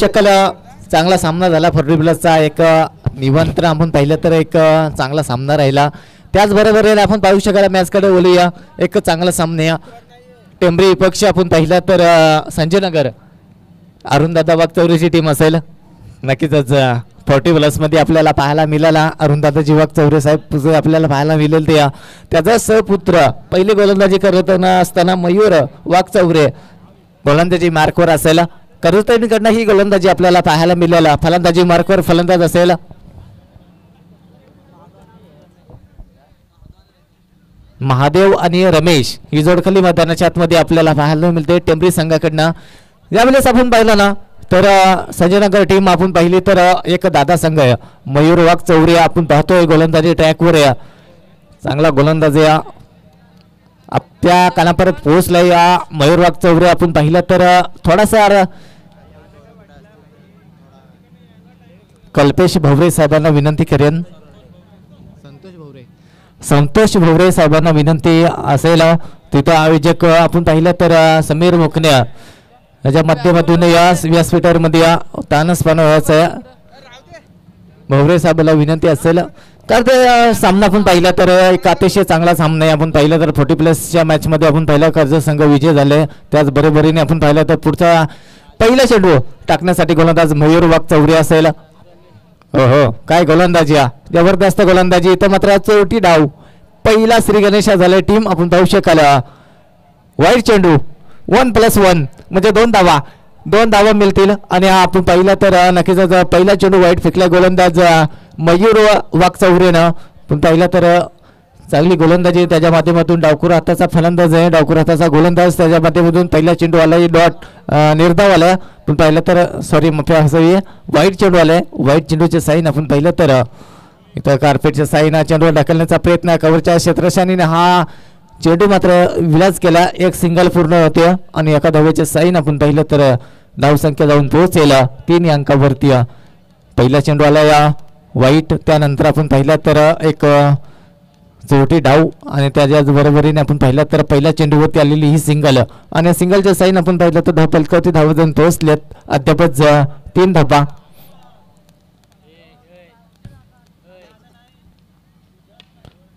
शकाल चांगला सामना झाला फर्डी प्लसचा एक निवंत्र आपण पाहिलं तर एक चांगला सामना राहिला त्याचबरोबर आपण पाहू शकाल मॅचकडे बोलूया एक चांगला सामना टेंबरी विपक्ष आपण पाहिलं तर संजय नगर अरुणदादा वाघचौरेची टीम असेल नक्कीच 40 प्लसमध्ये आपल्याला पाहायला मिळाला अरुणदादाजी वाघचौरे साहेब आपल्याला पाहायला मिळेल त्याचा सपुत्र पहिले गोलंदाजी करत असताना मयूर वाघचौरे गोलंदाजी मार्कवर असेल करुताईकडनं ही गोलंदाजी आपल्याला पाहायला मिळेल फलंदाजी मार्कवर फलंदाज असेल महादेव आणि रमेश ही जोडखली मैदानाच्या आतमध्ये आपल्याला पाहायला मिळते टेंबरी संघाकडनं यावेळेस आपण पाहिलं ना तर संजयनगर टीम आपण पाहिली तर एक दादा संघ आहे मयूर वाघचौरे आपण पाहतोय गोलंदाजी ट्रॅकवर आहे चांगला गोलंदाज आहे आपल्या कानापर्यंत पोहोचलाय या मयूर वाघचौरे आपण पाहिलं तर थोडासा कल्पेश भवरे साहेबांना विनंती करेन संतोष भवरे साहेबांना विनंती असेल तिथं आयोजक आपण पाहिलं तर समीर मुकण्या याच्या माध्यमातून या व्यासपीठामध्ये तानस पानवायचा भवरे साहेबांना विनंती असेल तर ते सामना आपण पाहिला तर एक अतिशय चांगला सामना आहे आपण पाहिलं तर 40 प्लसच्या मॅचमध्ये आपण पाहिलं कर्ज संघ विजय झाले त्याच बरोबरीने आपण पाहिलं तर पुढचा पहिला चेंडू टाकण्यासाठी गोलंदाज मयूर वाघचौरे असेल हो काय गोलंदाजी जबरदस्त गोलंदाजी इथं मात्र चौथी डाव पहिला श्री गणेशा झाले टीम आपण पाहू शकाल वाईट चेंडू 1+1 म्हणजे 2 धावा मिळतील आणि आपण पाहिलं तर नक्कीच पहिला चेंडू वाईट फेकला गोलंदाज मयूर वाघचौरेनं पण पाहिलं तर चांगली गोलंदाजी त्याच्या माध्यमातून डावखुर हाताचा फलंदाज आहे डावखुर हाताचा गोलंदाज त्याच्या माध्यमातून पहिला चेंडू आलाय डॉट निर्धाव आला पण पाहिलं तर सॉरी माफी वाईट चेंडू आलाय वाईट चेंडूचे साईन आपण पाहिलं तर इथं कार्पेटच्या साईन चेंडू ढकलण्याचा प्रयत्न कव्हरच्या क्षेत्रशानीने हा चेंडू मात्र विलास केला एक सिंगल पूर्ण होते आणि एका धावेचे साईन आपण पाहिलं तर धावसंख्या जाऊन पोहोचेल 3 अंकावरती पहिला चेंडू आला या वाईट त्यानंतर आपण पाहिलं तर एक चौथी डाव आणि त्याच्याच बरोबरीने आपण पाहिलं तर पहिल्या चेंडूवरती आलेली ही सिंगल आणि सिंगलचे साईन आपण पाहिलं तर धावपलकावरती धावा जाऊन पोहोचलेत अद्यापच 3 धावा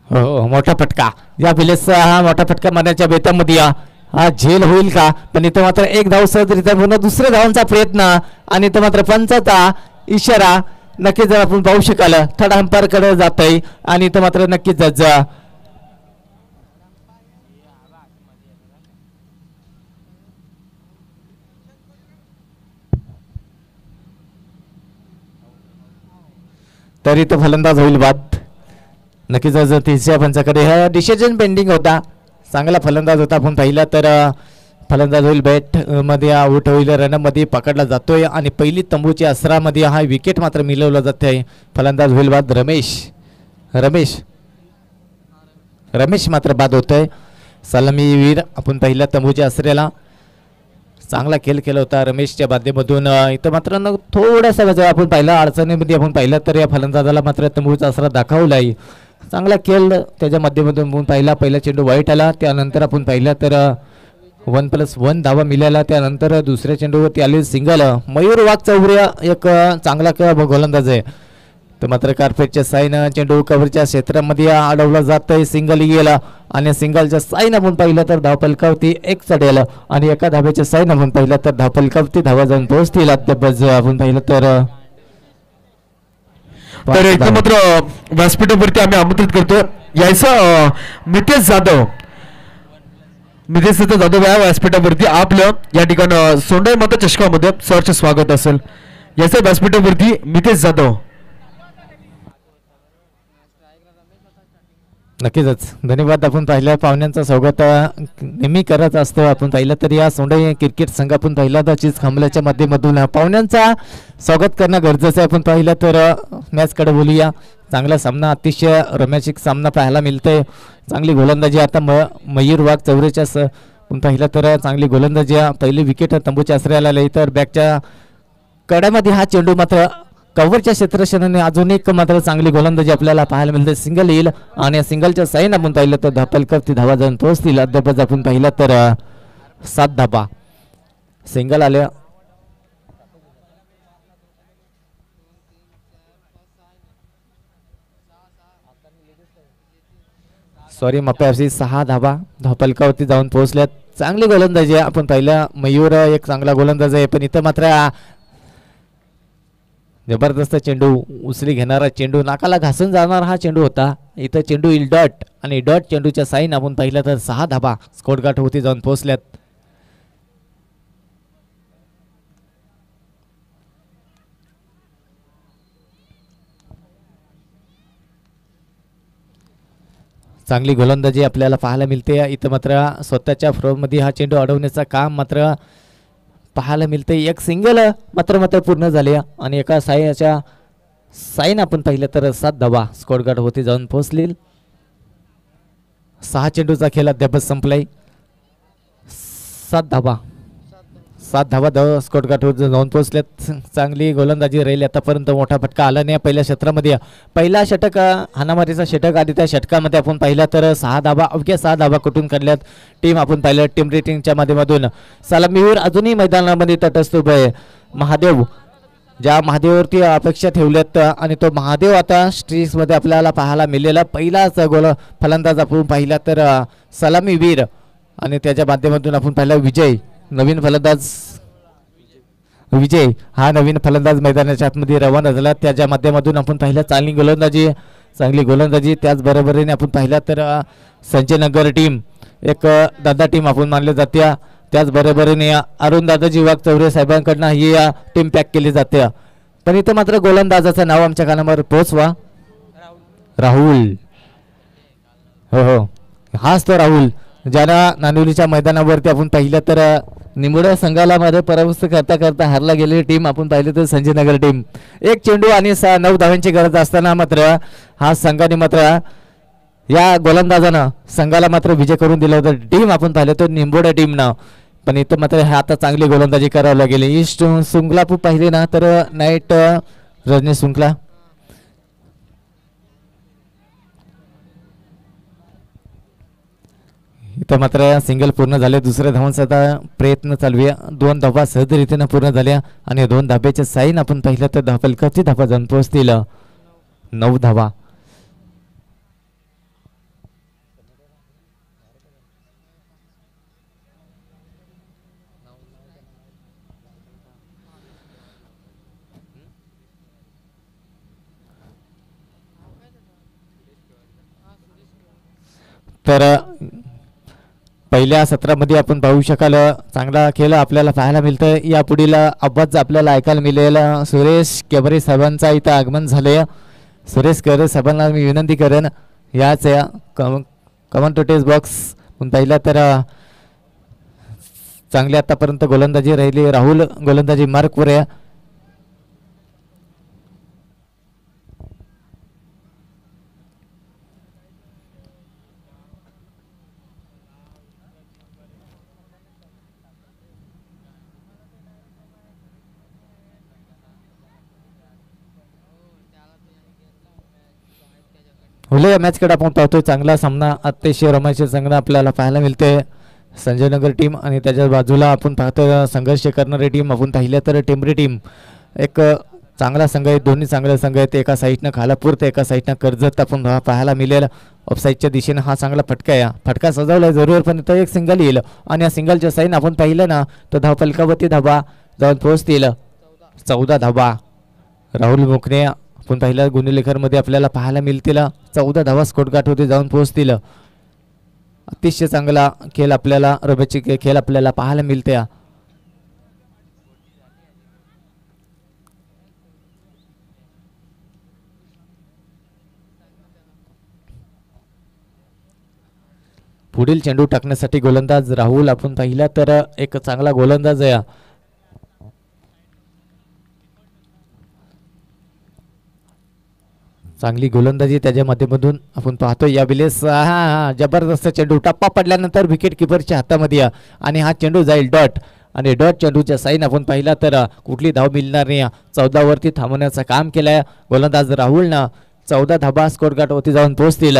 हो मोठा फटका या पिलेसचा हा मोठा फटका मारण्याच्या बेतामध्ये हा झेल होईल का पण इथं मात्र एक धाव सहजरित्या पुन्हा दुसऱ्या धावांचा प्रयत्न आणि इथं मात्र पंचाचा इशारा नक्कीच जर आपण पाहू शकाल थर्ड अंपायर कडे जात आहे आणि इथं मात्र नक्कीच जा तरी तो फलंदाज होईल बाद नक्कीच तिसऱ्या पंचाकडे हा डिसिजन पेंडिंग होता चांगला फलंदाज होता आपण पाहिला तर फलंदाज होईल बॅट मध्ये आउट होईल रन मध्ये पकडला जातोय आणि पहिली तंबूच्या असरामध्ये हा विकेट मात्र मिळवला जाते फलंदाज होईल बाद रमेश मात्र बाद होतोय सलामीवीर आपण पहिल्या तंबूच्या असऱ्याला चांगला खेळ केला होता रमेशच्या माध्यमातून इथं मात्र थोडासा आपण पाहिला अडचणीमध्ये आपण पाहिलं तर या फलंदाजाला मात्र तंबूचा असरा दाखवलाय चांगला खेळ त्याच्या माध्यमातून आपण पाहिला पहिला चेंडू वाईट आला त्यानंतर आपण पाहिलं तर 1+1 धावा मिळाला त्यानंतर दुसऱ्या चेंडूवरती आले सिंगल मयूर वाघचौरे एक चांगला गोलंदाज आहे तर मात्र कार्पेटच्या साईन चेंडू कव्हरच्या क्षेत्रामध्ये अडवला जात आहे सिंगल गेला आणि सिंगलच्या साईन आपण पाहिलं तर धावपलकावरती एक चढेल आणि एका धाब्याच्या साईन आपण पाहिलं तर धावपलकावरती धावा जाऊन पोहोचतील अद्यापच आपण पाहिलं तर एक मात्र व्यासपीठावरती आम्ही आमंत्रित करतो यायचं मितेश जाधव या व्यासपीठावरती आपलं या ठिकाणी सोंडाई माता चषकामध्ये सरचे स्वागत असेल याचं व्यासपीठावरती मितेश जाधव नक्कीच धन्यवाद आपण पाहिलं पाहुण्यांचं स्वागत नेहमी करत असतो आपण पाहिलं तर या सोंडाई क्रिकेट संघ आपण पाहिला तर चीज खांबल्याच्या माध्यमातून पाहुण्यांचा स्वागत करणं गरजेचं आहे आपण पाहिलं तर मॅचकडे बोलूया चांगला सामना अतिशय रोमॅन्टिक सामना पाहायला मिळतोय चांगली गोलंदाजी आता मयूर वाघचौरेच्या आपण पाहिलं तर चांगली गोलंदाजी पहिली विकेट तंबूच्या आश्रयाला आली तर बॅकच्या कड्यामध्ये हा चेंडू मात्र कव्हरच्या क्षेत्रक्षणाने अजून एक मात्र चांगली गोलंदाजी आपल्याला पाहायला मिळते सिंगल येईल आणि सिंगलच्या साईन आपण पाहिलं तर धापलकर ती धावा जाऊन पोहोचतील अद्यापच आपण पाहिलं तर 7 धाबा सिंगल आल्या सॉरी मप्यावरती 6 धाबा धावफलकावरती जाऊन पोहोचल्यात. चांगली गोलंदाजी आपण पाहिलं. मयूर एक चांगला गोलंदाज आहे, पण इथं मात्र जबरदस्त चेंडू उचली घेणारा चेंडू नाकाला घासून जाणारा हा चेंडू होता. इथं चेंडू येईल डॉट आणि डॉट चेंडूच्या साईन आपण पाहिलं तर 6 धाबा स्कोर गाठ होती जाऊन पोहोचल्यात. चांगली गोलंदाजी आपल्याला पाहायला मिळते. इथं मात्र स्वतःच्या फ्लोअरमध्ये हा चेंडू अडवण्याचं काम मात्र पाहायला मिळते. एक सिंगल मात्र पूर्ण झाले आणि एका साईच्या साईन आपण पाहिलं तर 7 धाबा स्कोर गाठ होती जाऊन पोहोचली. 6 चेंडूचा खेळ अद्याप संपलाय. 7 धाबा स्कोर गाठ होती जाऊन पोहोचल्यात. चांगली गोलंदाजी राहील. आतापर्यंत मोठा फटका आला नाही पहिल्या क्षेत्रामध्ये. पहिला षटक हाणामारीचा षटक आधी त्या षटकामध्ये आपण पाहिला तर 6 धाबा अवघ्या 6 धाबा कुठून काढल्यात टीम आपण पाहिलं टीम रेटिंगच्या माध्यमातून. सलामीवीर अजूनही मैदानामध्ये तटस्थ उभे आहे. महादेव ज्या महादेववरती अपेक्षा ठेवल्यात आणि तो महादेव आता स्ट्रीक्समध्ये आपल्याला पाहायला मिळालेला पहिलाच गोल फलंदाज आपण पाहिला तर सलामीवीर आणि त्याच्या माध्यमातून आपण पाहिला विजय नवीन फलंदाज. विजय हा नवीन फलंदाज मैदानाच्या आतमध्ये रवाना झाला. त्याच्या माध्यमातून आपण पाहिलं चांगली गोलंदाजी त्याचबरोबरीने आपण पाहिलं तर संजयनगर टीम एक दादा टीम आपण मानले जाते. त्याचबरोबरीने अरुण दादाजी वाघ चौरे साहेबांकडनं ही टीम पॅक केली जाते. पण इथं मात्र गोलंदाजाचं नाव आमच्या कानावर पोहोचवा. राहुल. हो हाच तो राहुल ज्याला नांदिवलीच्या मैदानावरती आपण पाहिलं तर निमुडा संघाला मध्ये पराभूत करता हारला गेलेली टीम आपण पाहिलं तर संजयनगर टीम. एक चेंडू आणि 9 धावांची गरज असताना मात्र हा संघाने मात्र या गोलंदाजानं संघाला मात्र विजय करून दिला होता. टीम आपण पाहिलं तर निंबोडा टीमनं. पण इथं मात्र आता चांगली गोलंदाजी करावं लागेल. ईस्ट सुंगला पाहिले ना तर नाईट रजनी सुंगला इथं मात्र सिंगल पूर्ण झाले. दुसऱ्या धावांचा प्रयत्न चालू आहे. 2 धाबा सहजरितीनं पूर्ण झाल्या आणि 2 धाब्याचे साईन आपण पाहिलं तर धावफलकाची धाबा जाऊन पोहोचतील 9 धाबा. तर पहिल्या सत्रामध्ये आपण पाहू शकाल चांगला खेळ आपल्याला पाहायला मिळतं. या पुढील आवाज आपल्याला ऐकायला मिळेल. सुरेश केबरे साहेबांचा इथं आगमन झाले. सुरेश केबरे साहेबांना मी विनंती करेन याच कमेंटेटर्स बॉक्स पण पाहिला तर चांगली आतापर्यंत गोलंदाजी राहिली. राहुल गोलंदाजी मार्कवर आहे. या मॅचकडे आपण पाहतोय चांगला सामना अतिशय रोमांचक सामना आपल्याला पाहायला मिळते. संजयनगर टीम आणि त्याच्या बाजूला आपण पाहतोय संघर्ष करणारी टीम आपण पाहिलं तर टेंबरी टीम एक चांगला संघ आहे. दोन्ही चांगले संघ आहेत. एका साईडनं खालापूर तर एका साईडनं कर्जत आपण पाहायला मिळेल. ऑफसाईडच्या दिशेनं हा चांगला फटका आहे. फटका सजवला जरूर पण इथं एक सिंगल येईल आणि या सिंगलच्या साईन आपण पाहिलं ना तर धावफलकावरती धाबा जाऊन पोहोचतील 14 धाबा. राहुल मुखणे आपण पाहिलं गुणलेखरमध्ये आपल्याला पाहायला मिळतील 14 धावा स्कोर गाठ होते जाऊन पोहोचतील. अतिशय चांगला खेळ आपल्याला रोमांचक खेळ आपल्याला पाहायला मिळते. पुढील चेंडू टाकण्यासाठी गोलंदाज राहुल आपण पाहिला तर एक चांगला गोलंदाज आहे. चांगली गोलंदाजी त्याच्या माध्यमातून आपण पाहतो. यावेळेस जबरदस्त चेंडू टप्पा पडल्यानंतर विकेट किपरच्या हातामध्ये आणि हा चेंडू जाईल डॉट आणि डॉट चेंडूच्या साईन आपण पाहिला तर कुठली धाव मिळणार नाही. 14 वरती थांबवण्याचं काम केलंय गोलंदाज राहुलनं. 14 धाबा स्कोर गाठ होती जाऊन पोहोचतील.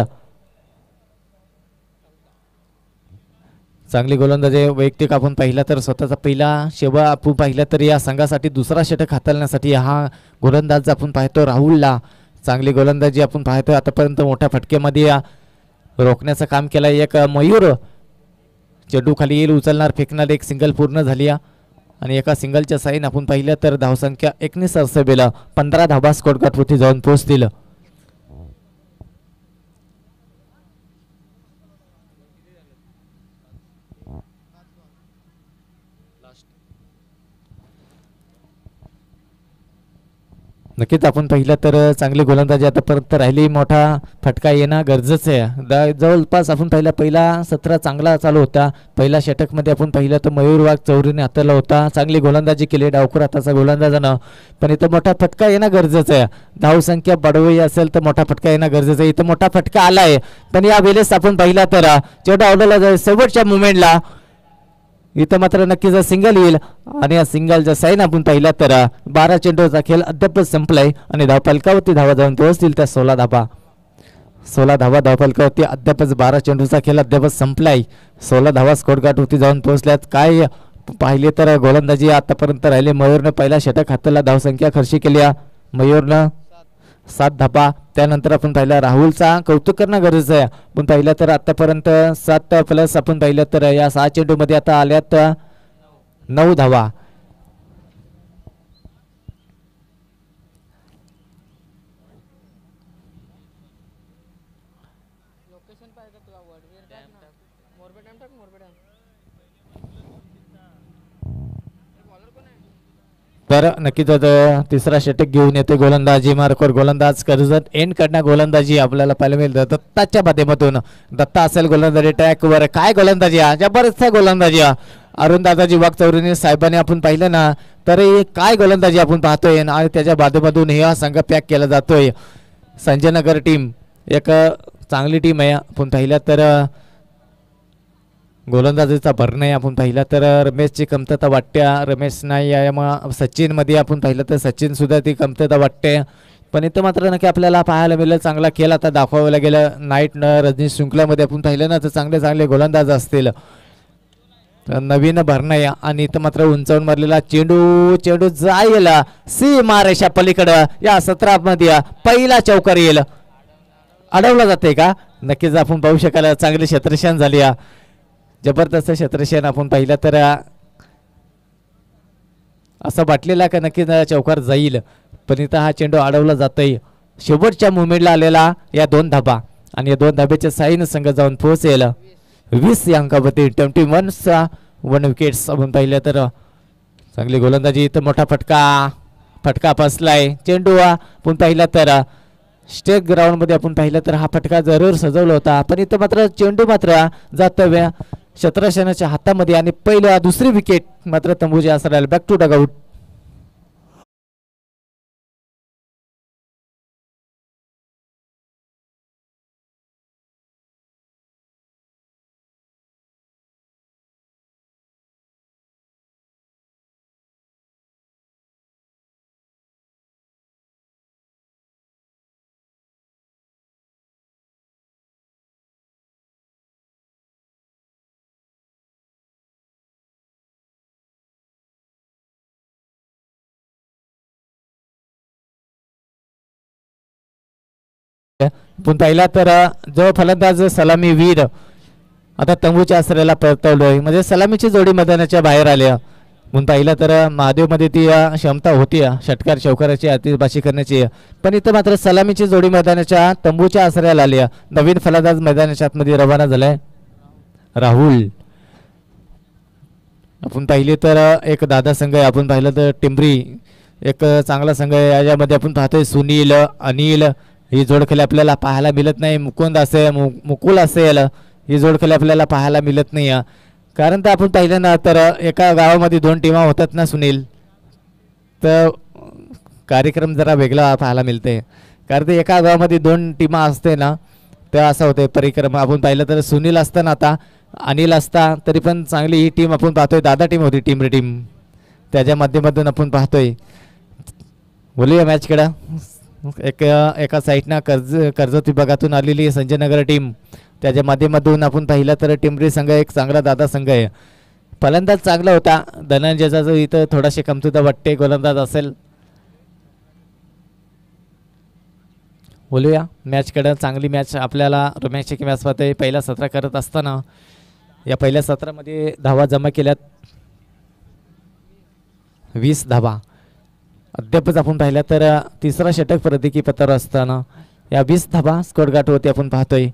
चांगली गोलंदाजी वैयक्तिक आपण पाहिला तर स्वतःचा पहिला शेवा आपण पाहिला तर या संघासाठी दुसरा षटक हाताळण्यासाठी हा गोलंदाज आपण पाहतो राहुलला. चांगली गोलंदाजी आपण पाहतो. आतापर्यंत मोठ्या फटक्यामध्ये रोखण्याचं काम केलं. एक मयूर चेंडू खाली येईल, उचलणार, फेकणार, एक सिंगल पूर्ण झाली आणि एका सिंगलच्या साईन आपण पाहिलं तर धावसंख्या 19 असेल. 15 धाबा स्कोर गाठवरती जाऊन पोहोचतील. नक्कीच आपण पाहिलं तर चांगली गोलंदाजी आतापर्यंत राहिली. मोठा फटका येणं गरजेचं आहे. जवळपास आपण पाहिलं पहिला 17 चांगला चालू होता. पहिल्या षटकमध्ये आपण पाहिलं तर मयूर वाघ चौरीने हाताळला होता. चांगली गोलंदाजी केली डावखुर हाताचा गोलंदाजानं, पण इथं मोठा फटका येणं गरजेचं आहे. धावसंख्या वाढवायची असेल तर मोठा फटका येणं गरजेचं आहे. इथं मोठा फटका आलाय, पण या वेळेस आपण पाहिला तर चेंडू आवडला जाईल शेवटच्या मुवमेंटला. इथं मात्र नक्कीच सिंगल येईल आणि या सिंगलचा साईन आपण पाहिला तर 12 चेंडूचा खेळ अद्याप संपलाय आणि धावफलकावरती धावा जाऊन पोहोचतील त्या 16 धावा. 16 धावा धावफलकावरती अद्यापच 12 चेंडूचा खेळ अद्याप संपलाय. 16 धावा स्कोर गाठवरती जाऊन पोहोचल्यात. काय पाहिले तर गोलंदाजी आतापर्यंत राहिले. मयूरनं पहिला षटक हाताला धावसंख्या खर्ची केली. मयूरनं 7 धाबा. त्यानंतर आपण पाहिलं राहुलचा कौतुक करणं गरजेचं आहे. आपण पाहिलं तर आतापर्यंत 7+ आपण पाहिलं तर या 6 चेंडूमध्ये आता आल्यात 9 धावा. तर नक्कीच तिसरा षटक घेऊन येते गोलंदाजी मार्कवर गोलंदाज कर्जत एंड कडनं गोलंदाजी आपल्याला पाहायला मिळेल दत्ताच्या माध्यमातून. दत्ता असेल गोलंदाजी ट्रॅकवर. काय गोलंदाजी जबरदस्त गोलंदाजी अरुण दादाजी वाघ चौधरी साहेबांनी आपण पाहिलं ना तर काय गोलंदाजी आपण पाहतोय आणि त्याच्या माध्यमातून हे संघ पॅक केला जातोय. संजय नगर टीम एक चांगली टीम आहे. आपण पाहिलं तर गोलंदाजीचा भर नाही. आपण पाहिलं तर रमेशची कमतरता वाटते. रमेश नाही आहे. मग सचिनमध्ये आपण पाहिलं तर सचिन सुद्धा ती कमतरता वाटते. पण इथं मात्र नक्की आपल्याला पाहायला मिळेल चांगला खेळ आता दाखवायला गेलं. नाईट रजनीश शृंखलामध्ये आपण पाहिलं ना तर चांगले चांगले गोलंदाज असतील. नवीन भरणं आणि इथं मात्र उंचावून मारलेला चेंडू जाईल सीमारेषा पलीकडं. या 17 मध्ये पहिला चौकार येईल. अडवला जाते का? नक्कीच आपण पाहू शकाल चांगली क्षेत्रक्षण झाली. जबरदस्त क्षेत्रक्षण आपण पाहिलं तर असं वाटलेला का नक्कीच चौकार जाईल, पण इथं हा चेंडू अडवला जातोय. शेवटच्या मुवमेंटला आलेला या 2 धाबा आणि या 2 धाब्याच्या साईन संघ जाऊन पोहोचेल 20 या अंकावरती. 21 विकेट्स आपण पाहिलं तर चांगली गोलंदाजी. इथं मोठा फटका बसलाय. चेंडू आपण पाहिला तर स्टेट ग्राउंडमध्ये आपण पाहिलं तर हा फटका जरूर सजवला होता, पण इथं मात्र चेंडू मात्र जातव्या क्षेत्रक्षणाच्या हातामध्ये आणि पहिल्या 2री विकेट मात्र तंबूचे असं बॅक टू डगआउट. पण पाहिला तर जो फलंदाज सलामी वीर आता तंबूच्या आसऱ्याला परतवलोय, म्हणजे सलामीची जोडी मैदानाच्या बाहेर आल्या. म्हणून पाहिलं तर महादेवमध्ये ती क्षमता होती षटकार चौकाराची आतिषबाजी करण्याची, पण इथं मात्र सलामीची जोडी मैदानाच्या तंबूच्या आसऱ्याला आली. नवीन फलंदाज मैदानाच्या आतमध्ये रवाना झालाय राहुल. आपण पाहिले तर एक दादा संघ आहे, आपण पाहिलं तर टिंबरी एक चांगला संघ आहे. याच्यामध्ये आपण पाहतोय सुनील अनिल ही जोडखेळी आपल्याला पाहायला मिळत नाही. मुकुंद असेल मुकुल असेल ही जोडखेळी आपल्याला पाहायला मिळत नाही. कारण तर आपण पाहिलं ना तर एका गावामध्ये 2 टीमा होतात ना सुनील, तर कार्यक्रम जरा वेगळा पाहायला मिळते. कारण ते एका गावामध्ये 2 टीमा असते ना तर असं होते परिक्रमा. आपण पाहिलं तर सुनील असताना आता अनिल असता तरी पण चांगली ही टीम आपण पाहतोय. दादा टीम होती टिंबरी टीम, त्याच्या माध्यमातून आपण पाहतोय. बोलूया मॅचकडं. एका साईडनं कर्जत विभागातून आलेली संजय नगर टीम, त्याच्या माध्यमातून आपण पाहिलं तर टिंबरी संघ एक चांगला दादा संघ आहे. फलंदाज चांगला होता धनंजयचा, जो इथं थोडाशी कमतरता वाटते. गोलंदाज असेल बोलूया मॅचकडं. चांगली मॅच आपल्याला रोमॅन्टिक मॅच पाहते. पहिला सत्र करत असताना या पहिल्या सत्रामध्ये धावा जमा केल्यात 20 धावा. अद्यापच आपण पाहिल्या तर तिसरा षटक प्रतीकी पत्र असताना या 20 धावा स्कोर गाठवरती आपण पाहतोय.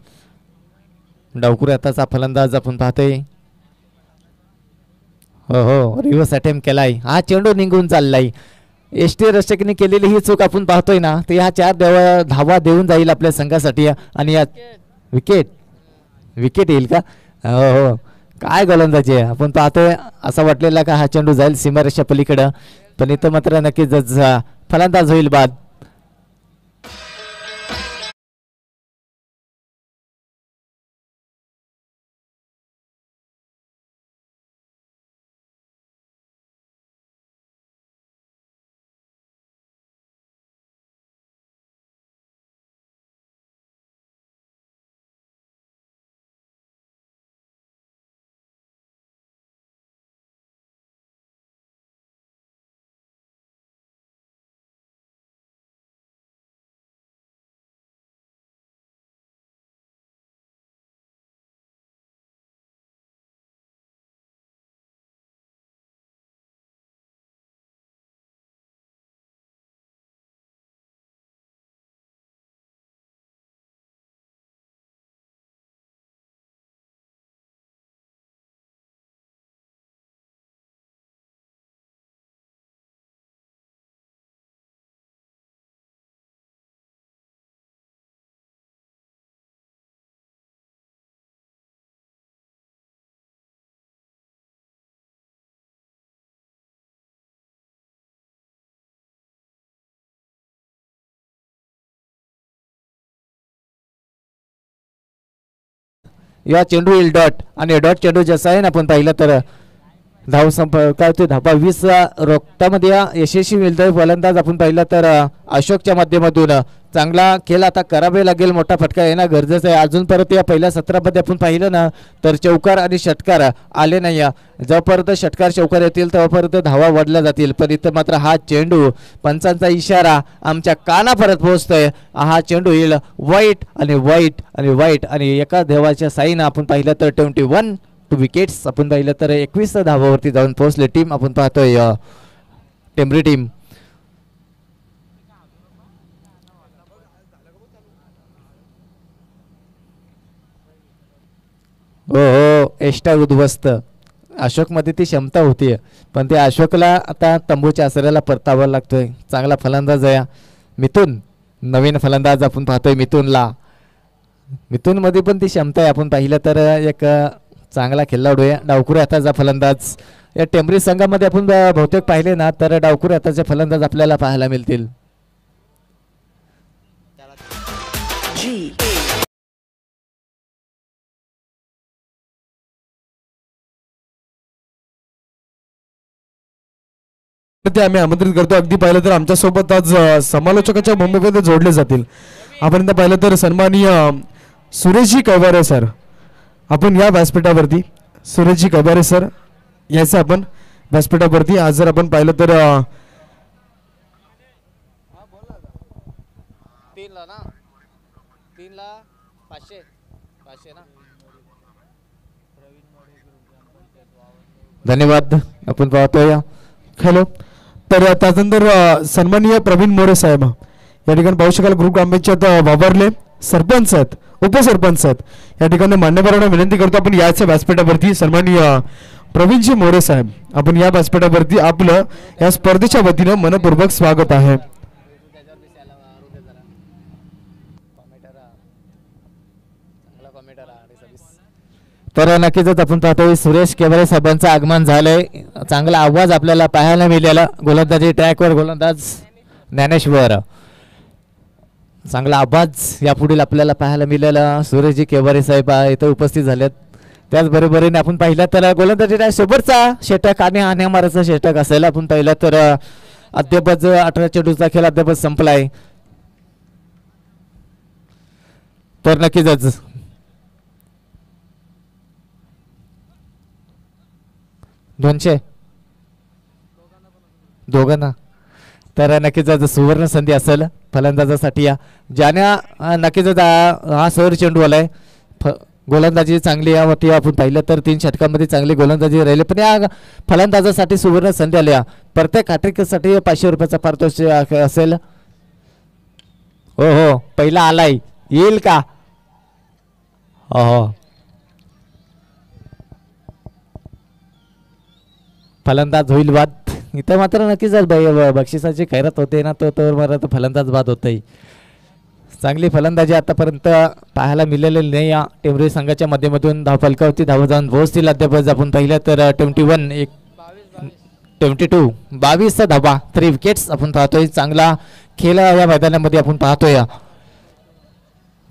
डावकुरे आताचा फलंदाज आपण पाहतोय. हो हो रिव्हर्स अटेम्प्ट केलाय. हा चेंडू निघून चाललाय. एस टी रक्षकने केलेली ही चूक आपण पाहतोय ना, ते ह्या 4 धावा देऊन जाईल आपल्या संघासाठी. आणि या विकेट विकेट येईल का? हो हो काय गोलंदाजी आहे आपण पाहतोय. असं वाटलेला का हा चेंडू जाईल सीमारेषा पलीकडं, पण इथं मात्र नक्कीच फलंदाज होईल बाद. या चेंडू येईल डॉट. आणि डॉट चेंडू जसा आहे ना आपण पाहिलं तर धाव काय होते धाबा 20 रोखतामध्ये यशस्वी मिळतोय फलंदाज आपण पाहिलं तर अशोकच्या माध्यमातून. चांगला खेळ आता करावे लागेल. मोठा फटका येणं गरजेचं आहे. अजून परत या पहिल्या सत्रामध्ये आपण पाहिलं ना तर चौकार आणि षटकार आले नाही. जोपर्यंत षटकार चौकार येतील तेव्हापर्यंत धावा वाढल्या जातील. पण इथं मात्र हा चेंडू पंचांचा इशारा आमच्या कानापर्यंत पोहोचतोय. हा चेंडू येईल वाईट आणि वाईट आणि वाईट. आणि एका देवाच्या साईनं आपण पाहिलं तर 21 विकेट्स आपण पाहिलं तर 21 धावावरती जाऊन पोहोचले टीम आपण पाहतोय टेंबरी टीम. हो हो एष्टा उद्ध्वस्त. अशोकमध्ये ती क्षमता होती, पण ते अशोकला आता तंबूच्या आसऱ्याला परतावा लागतोय. चांगला फलंदाज आहे मिथुन. नवीन फलंदाज आपण पाहतोय मिथुनला. मिथुनमध्ये पण ती क्षमता आहे. आपण पाहिलं तर एक चांगला खेळाडू आहे. डावकुरे हाताचा फलंदाज या टेंबरी संघामध्ये आपण बहुतेक पाहिले ना तर डावकुरे हाताचे फलंदाज आपल्याला पाहायला मिळतील. ते आम्ही आमंत्रित करतो. अगदी पाहिलं तर आमच्यासोबत आज समालोचकाच्या भूमिकेत जोडले जातील. आपण इथं पाहिलं तर सन्माननीय सुरेशजी कैवारे सर आपण या व्यासपीठावरती. सुरेशजी कैवारे सर यायचं आपण व्यासपीठावरती. आज जर आपण पाहिलं तर धन्यवाद आपण पाहतोय. हॅलो. तर त्यानंतर सन्माननीय प्रवीण मोरे साहेब या ठिकाणी पाहू शकाल ग्रुप ग्रामपंचायत वावरले सरपंच आहेत उपसरपंच आहेत. या ठिकाणी मान्यवरांना विनंती करतो आपण याच्या व्यासपीठावरती. सन्माननीय प्रवीणजी मोरे साहेब आपण या व्यासपीठावरती आपलं या स्पर्धेच्या वतीनं मनपूर्वक स्वागत आहे. तर नक्कीच आपण पाहतोय सुरेश केवरे साहेबांचं आगमन झालंय. चांगला आवाज आपल्याला पाहायला मिळाला. गोलंदाजी ट्रॅकवर गोलंदाज ज्ञानेश्वर. चांगला आवाज यापुढील आपल्याला पाहायला मिळाला. सुरेशजी केवरे साहेब इथं उपस्थित झालेत. त्याचबरोबरीने आपण पाहिलं तर गोलंदाजी ट्रॅक सोबतचा षटक आणि हाण्यामाराचा षटक असेल. आपण पाहिलं तर अद्यापच 18 चेंडूचा खेळ अद्यापच संपलाय. तर नक्कीच दोनशे दोघांना तर नक्कीच आज सुवर्ण संधी असेल फलंदाजासाठी या ज्याने नक्कीच हा सौर चेंडू आलाय गोलंदाजी चांगली यावरती आपण पाहिलं तर 3 षटकांमध्ये चांगली गोलंदाजी राहिली पण या फलंदाजासाठी सुवर्ण संधी आल्या प्रत्येक हॅट्रिकसाठी 500 रुपयाचा पारितोषिक असेल हो हो पहिला आलाय येईल का हो फलंदाज होईल बाद इथं मात्र नक्कीच बक्षिसाची खैरात होते ना तो मला तर फलंदाज बाद होतही चांगली फलंदाजी आतापर्यंत पाहायला मिळालेली नाही या टेंभुर्णी संघाच्या माध्यमातून धावफलकावरती धावा जाऊन पोहोचतील अद्याप आपण पाहिलं तर 22 धावा 3 विकेट्स आपण पाहतोय चांगला खेळ या मैदानामध्ये आपण पाहतोय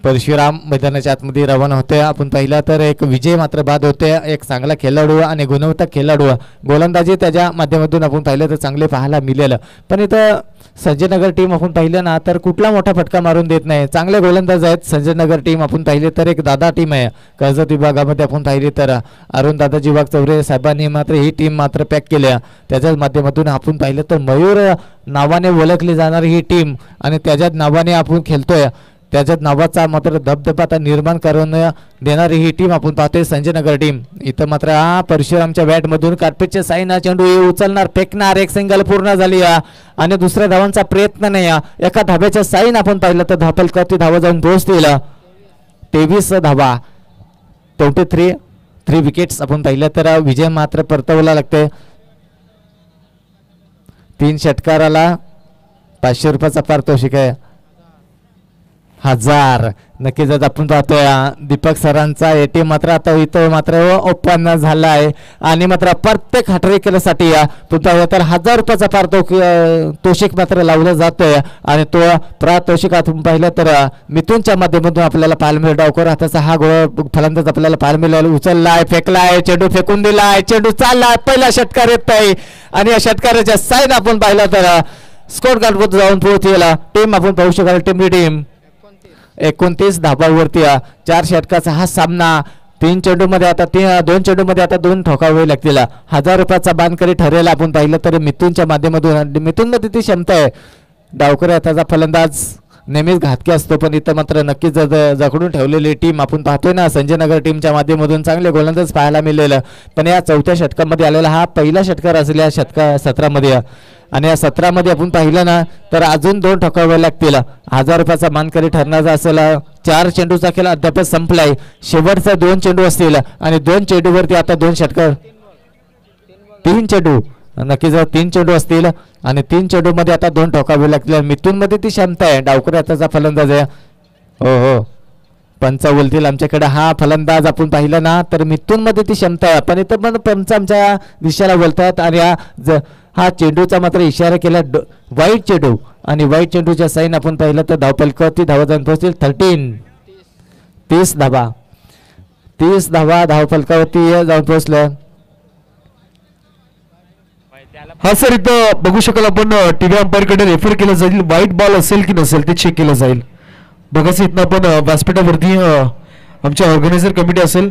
परशुराम मैदानाच्या आतमध्ये रवाना होते आपण पाहिलं तर एक विजय मात्र बाद होते एक चांगला खेळाडू आणि गुणवत्ता खेळाडू गोलंदाजी त्याच्या माध्यमातून आपण पाहिलं तर चांगले पाहायला मिळेल पण इथं संजयनगर टीम आपण पाहिलं ना तर कुठला मोठा फटका मारून देत नाही चांगले गोलंदाज आहेत संजयनगर टीम आपण पाहिले तर एक दादा टीम आहे कर्जत विभागामध्ये आपण पाहिली तर अरुण दादाजी वाघ चौरे साहेबांनी मात्र ही टीम मात्र पॅक केल्या त्याच्याच माध्यमातून आपण पाहिलं तर मयूर नावाने ओळखली जाणारी ही टीम आणि त्याच्याच नावाने आपण खेळतोय त्याच्यात नावाचा मात्र धबधबा आता निर्माण करून देणारी ही टीम आपण पाहतोय संजयनगर टीम इथं मात्र परशुरामच्या बॅटमधून कार्पेटचे साईना चेंडू उचलणार फेकणार एक सिंगल पूर्ण झाली आणि दुसऱ्या धावांचा प्रयत्न नाही एका धाब्याच्या साईन आपण पाहिलं तर धापलकरती धावा जाऊन पोहोचतील 23 धावा 3 विकेट्स आपण पाहिलं तर विजय मात्र परतवला लागते 3 षटकाराला 500 रुपयाचा पारितोषिक आहे 1000 नक्कीच आपण पाहतोय दीपक सरांचा एटीएम मात्र आता इथं मात्र ओपन झाला आहे आणि मात्र प्रत्येक हॅट्रिकसाठी तर 1000 रुपयाचा पारितोषिक मात्र लावलं जातोय आणि तो पारितोषिक आपण पाहिलं तर मिथुनच्या माध्यमातून आपल्याला पाहायला मिळेल डावकर हाताचा हा गोळ फलंदाज आपल्याला पाहायला मिळेल उचललाय फेकलाय चेंडू फेकून दिलाय चेंडू चालला पहिला षटकार येत आहे आणि या षटकाराच्या साईन आपण पाहिलं तर स्कोर कार्डवर जाऊन पोहोचेल टीम आपण पाहू शकाल टीम 29 धाबावरती 4 षटकाचा हा सामना 3 चेंडूमध्ये आता 2 चेंडूमध्ये आता 2 ठोकावे लागतील 1000 रुपयाचा बांधकरी ठरेल आपण पाहिलं तर मिथुनच्या माध्यमातून मिथुनमध्ये ती क्षमता आहे डावकर त्याचा फलंदाज नेहमीच घातकी असतो पण इथं मात्र नक्कीच जखडून ठेवलेली टीम आपण पाहतोय ना संजयनगर टीमच्या माध्यमातून चांगले गोलंदाज पाहायला मिळालेलं पण या 4थ्या षटकामध्ये आलेला हा पहिला षटकार असेल या 17 मध्ये आणि या 17 मध्ये आपण पाहिलं ना तर अजून 2 ठोकावे लागतील 1000 रुपयाचा मानकरी ठरण्याचा असेल 4 चेंडूचा खेळ अद्याप संपलाय शेवटचा 2 चेंडू असतील आणि 2 चेंडूवरती आता 2 षटकार 3 चेंडू नक्कीच 3 चेंडू असतील आणि 3 चेंडू मध्ये आता 2 ठोकावे लागतील मिथून मध्ये ती क्षमता आहे डावकर याचा फलंदाज आहे हो पंच बोलतील आमच्याकडे हा फलंदाज आपण पाहिलं ना तर मिथून मध्ये ती क्षमता आहे पण इथं पण पंच आमच्या दिशेला बोलतात आणि हा चेंडूचा मात्र इशारा केला वाईट चेंडू आणि वाईट चेंडूच्या साईन आपण पाहिलं तर धावपलकावरती धावा जाऊन पोहोचतील 30 धावा धावपलकावरती जाऊन पोहोचलं हा सर इथं बघू शकाल आपण टीव्ही अंपायर कडे रेफर केलं जाईल वाईट बॉल असेल की नसेल ते चेक केलं जाईल बघा इथं आपण व्यासपीठावरती आमच्या ऑर्गनायझर कमिटी असेल